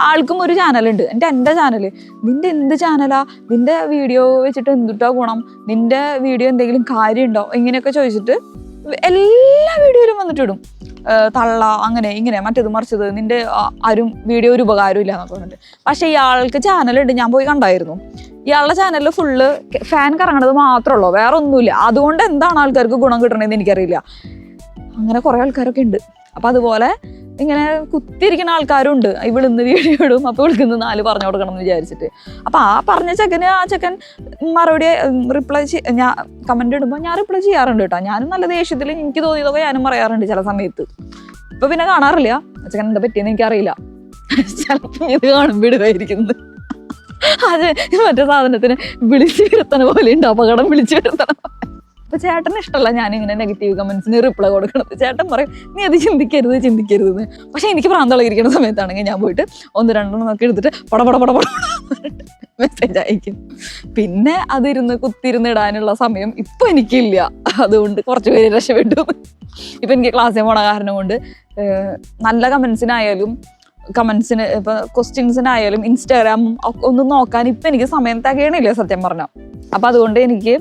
ആൾക്കും ഒരു ചാനലുണ്ട്, എൻ്റെ ചാനൽ. നിൻ്റെ എന്ത് ചാനലാ, നിൻ്റെ വീഡിയോ വെച്ചിട്ട് എന്തുട്ടാ ഗുണം, നിൻ്റെ വീഡിയോ എന്തെങ്കിലും കാര്യമുണ്ടോ, ഇങ്ങനെയൊക്കെ ചോദിച്ചിട്ട് എല്ലാ വീഡിയോയിലും വന്നിട്ടിടും. തള്ള അങ്ങനെ ഇങ്ങനെ മറ്റേത് മറിച്ചത്, നിൻ്റെ ആരും വീഡിയോ ഒരു ഉപകാരം ഇല്ല എന്നൊക്കെ പറഞ്ഞിട്ട്. പക്ഷേ ഇയാൾക്ക് ചാനലുണ്ട്, ഞാൻ പോയി കണ്ടായിരുന്നു. ഇയാളുടെ ചാനലിൽ ഫുള്ള് ഫാൻ കറങ്ങണത് മാത്രമേ ഉള്ളൂ, വേറെ ഒന്നുമില്ല. അതുകൊണ്ട് എന്താണ് ആൾക്കാർക്ക് ഗുണം കിട്ടണമെന്ന് എനിക്കറിയില്ല. അങ്ങനെ കുറേ ആൾക്കാരൊക്കെ ഉണ്ട്. അപ്പം അതുപോലെ ഇങ്ങനെ കുത്തിരിക്കുന്ന ആൾക്കാരും ഉണ്ട്. ഇവിടുന്ന് വീഡിയോ ഇടും, അപ്പോൾ ഇവിടുന്ന് 4 പറഞ്ഞു കൊടുക്കണം എന്ന് വിചാരിച്ചിട്ട്. അപ്പം ആ പറഞ്ഞ ചെക്കൻ മറുപടി ഞാൻ കമൻ്റ് ഇടുമ്പോൾ ഞാൻ റിപ്ലൈ ചെയ്യാറുണ്ട് കേട്ടോ. ഞാനും നല്ല ദേഷ്യത്തിൽ എനിക്ക് തോന്നിയതൊക്കെ ഞാനും പറയാറുണ്ട് ചില സമയത്ത്. ഇപ്പം പിന്നെ കാണാറില്ല. ചെക്കൻ എന്താ പറ്റിയെന്ന് എനിക്കറിയില്ല. ചിലപ്പോൾ ഇത് കാണുമ്പോൾ ഇടുമായിരിക്കുന്നത്. അത് മറ്റേ സാധനത്തിന് വിളിച്ചു വരുത്തണ പോലെ ഉണ്ട്, അപകടം വിളിച്ചു വരുത്തണം. അപ്പോൾ ചേട്ടന് ഇഷ്ടമല്ല ഞാനിങ്ങനെ നെഗറ്റീവ് കമൻസിന് റിപ്ലൈ കൊടുക്കണത്. ചേട്ടൻ പറയും നീ അത് ചിന്തിക്കരുത്. പക്ഷേ എനിക്ക് പ്രാന്തളയിരിക്കുന്ന സമയത്താണെങ്കിൽ ഞാൻ പോയിട്ട് 1-2 നോക്കി എടുത്തിട്ട് പട മെസ്സേജ് അയക്കും. പിന്നെ കുത്തിരുന്ന് ഇടാനുള്ള സമയം ഇപ്പം എനിക്കില്ല. അതുകൊണ്ട് കുറച്ച് പേര് രക്ഷപ്പെട്ടു. ഇപ്പം എനിക്ക് ക്ലാസ്സിൽ പോണ കാരണം കൊണ്ട് നല്ല കമൻസിനായാലും ഇപ്പോൾ ക്വസ്റ്റ്യൻസിനായാലും ഇൻസ്റ്റാഗ്രാമും ഒന്നും നോക്കാൻ ഇപ്പം എനിക്ക് സമയം തികയണില്ല സത്യം പറഞ്ഞാൽ. അപ്പം അതുകൊണ്ട് എനിക്ക്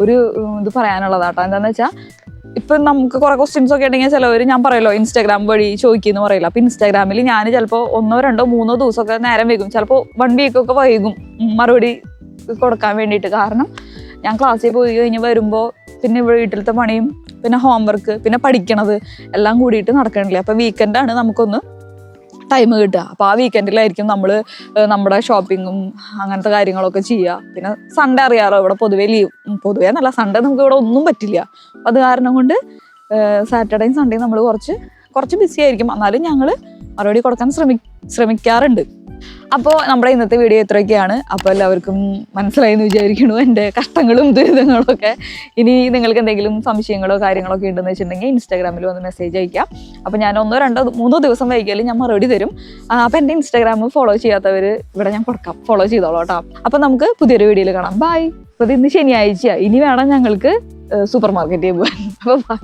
ഒരു ഇത് പറയാനുള്ളതാട്ടോ. എന്താണെന്ന് വെച്ചാൽ ഇപ്പം നമുക്ക് കുറേ ക്വസ്റ്റ്യൻസ് ഒക്കെ ഉണ്ടെങ്കിൽ ചിലവർ ഞാൻ പറയല്ലോ ഇൻസ്റ്റാഗ്രാം വഴി ചോദിക്കുമെന്ന് പറയില്ല. അപ്പം ഇൻസ്റ്റാഗ്രാമിൽ ഞാൻ ചിലപ്പോൾ 1, 2, 3 ദിവസമൊക്കെ നേരം വൈകും, ചിലപ്പോൾ 1 വീക്കൊക്കെ വൈകും മറുപടി കൊടുക്കാൻ വേണ്ടിയിട്ട്. കാരണം ഞാൻ ക്ലാസ്സിൽ പോയി കഴിഞ്ഞ് വരുമ്പോൾ പിന്നെ വീട്ടിലത്തെ പണിയും പിന്നെ ഹോംവർക്ക് പിന്നെ പഠിക്കണത് എല്ലാം കൂടിയിട്ട് നടക്കണില്ല. അപ്പം വീക്കെൻഡാണ് നമുക്കൊന്ന് ടൈം കിട്ടുക. അപ്പോൾ ആ വീക്കെൻഡിലായിരിക്കും നമ്മൾ നമ്മുടെ ഷോപ്പിങ്ങും അങ്ങനത്തെ കാര്യങ്ങളൊക്കെ ചെയ്യുക. പിന്നെ സൺഡേ അറിയാറോ, ഇവിടെ പൊതുവേ ലീവ്, പൊതുവേ എന്നല്ല, സൺഡേ നമുക്ക് ഇവിടെ ഒന്നും പറ്റില്ല. അത് കാരണം കൊണ്ട് സാറ്റർഡേയും സൺഡേയും നമ്മൾ കുറച്ച് ബിസി ആയിരിക്കും. എന്നാലും ഞങ്ങൾ മറുപടി കൊടുക്കാൻ ശ്രമിക്കാറുണ്ട്. അപ്പോൾ നമ്മുടെ ഇന്നത്തെ വീഡിയോ ഇത്രയൊക്കെയാണ്. അപ്പോൾ എല്ലാവർക്കും മനസ്സിലായി എന്ന് വിചാരിക്കണു എൻ്റെ കഷ്ടങ്ങളും ദുരിതങ്ങളും ഒക്കെ. ഇനി നിങ്ങൾക്ക് എന്തെങ്കിലും സംശയങ്ങളോ കാര്യങ്ങളൊക്കെ ഉണ്ടെന്ന് വെച്ചിട്ടുണ്ടെങ്കിൽ ഇൻസ്റ്റാഗ്രാമിൽ വന്ന് മെസ്സേജ് അയക്കാം. അപ്പോൾ ഞാൻ 1, 2, 3 ദിവസം വൈകിയാലും ഞാൻ മറുപടി തരും. അപ്പോൾ എൻ്റെ ഇൻസ്റ്റാഗ്രാം ഫോളോ ചെയ്യാത്തവർ ഇവിടെ ഞാൻ കൊടുക്കാം, ഫോളോ ചെയ്തോളൂ കേട്ടോ. അപ്പോൾ നമുക്ക് പുതിയൊരു വീഡിയോയിൽ കാണാം. ബൈ. അപ്പോൾ ഇന്ന് ശനിയാഴ്ച, ഇനി വേണം ഞങ്ങൾക്ക് സൂപ്പർ മാർക്കറ്റിൽ പോകാൻ. അപ്പോൾ ബൈ.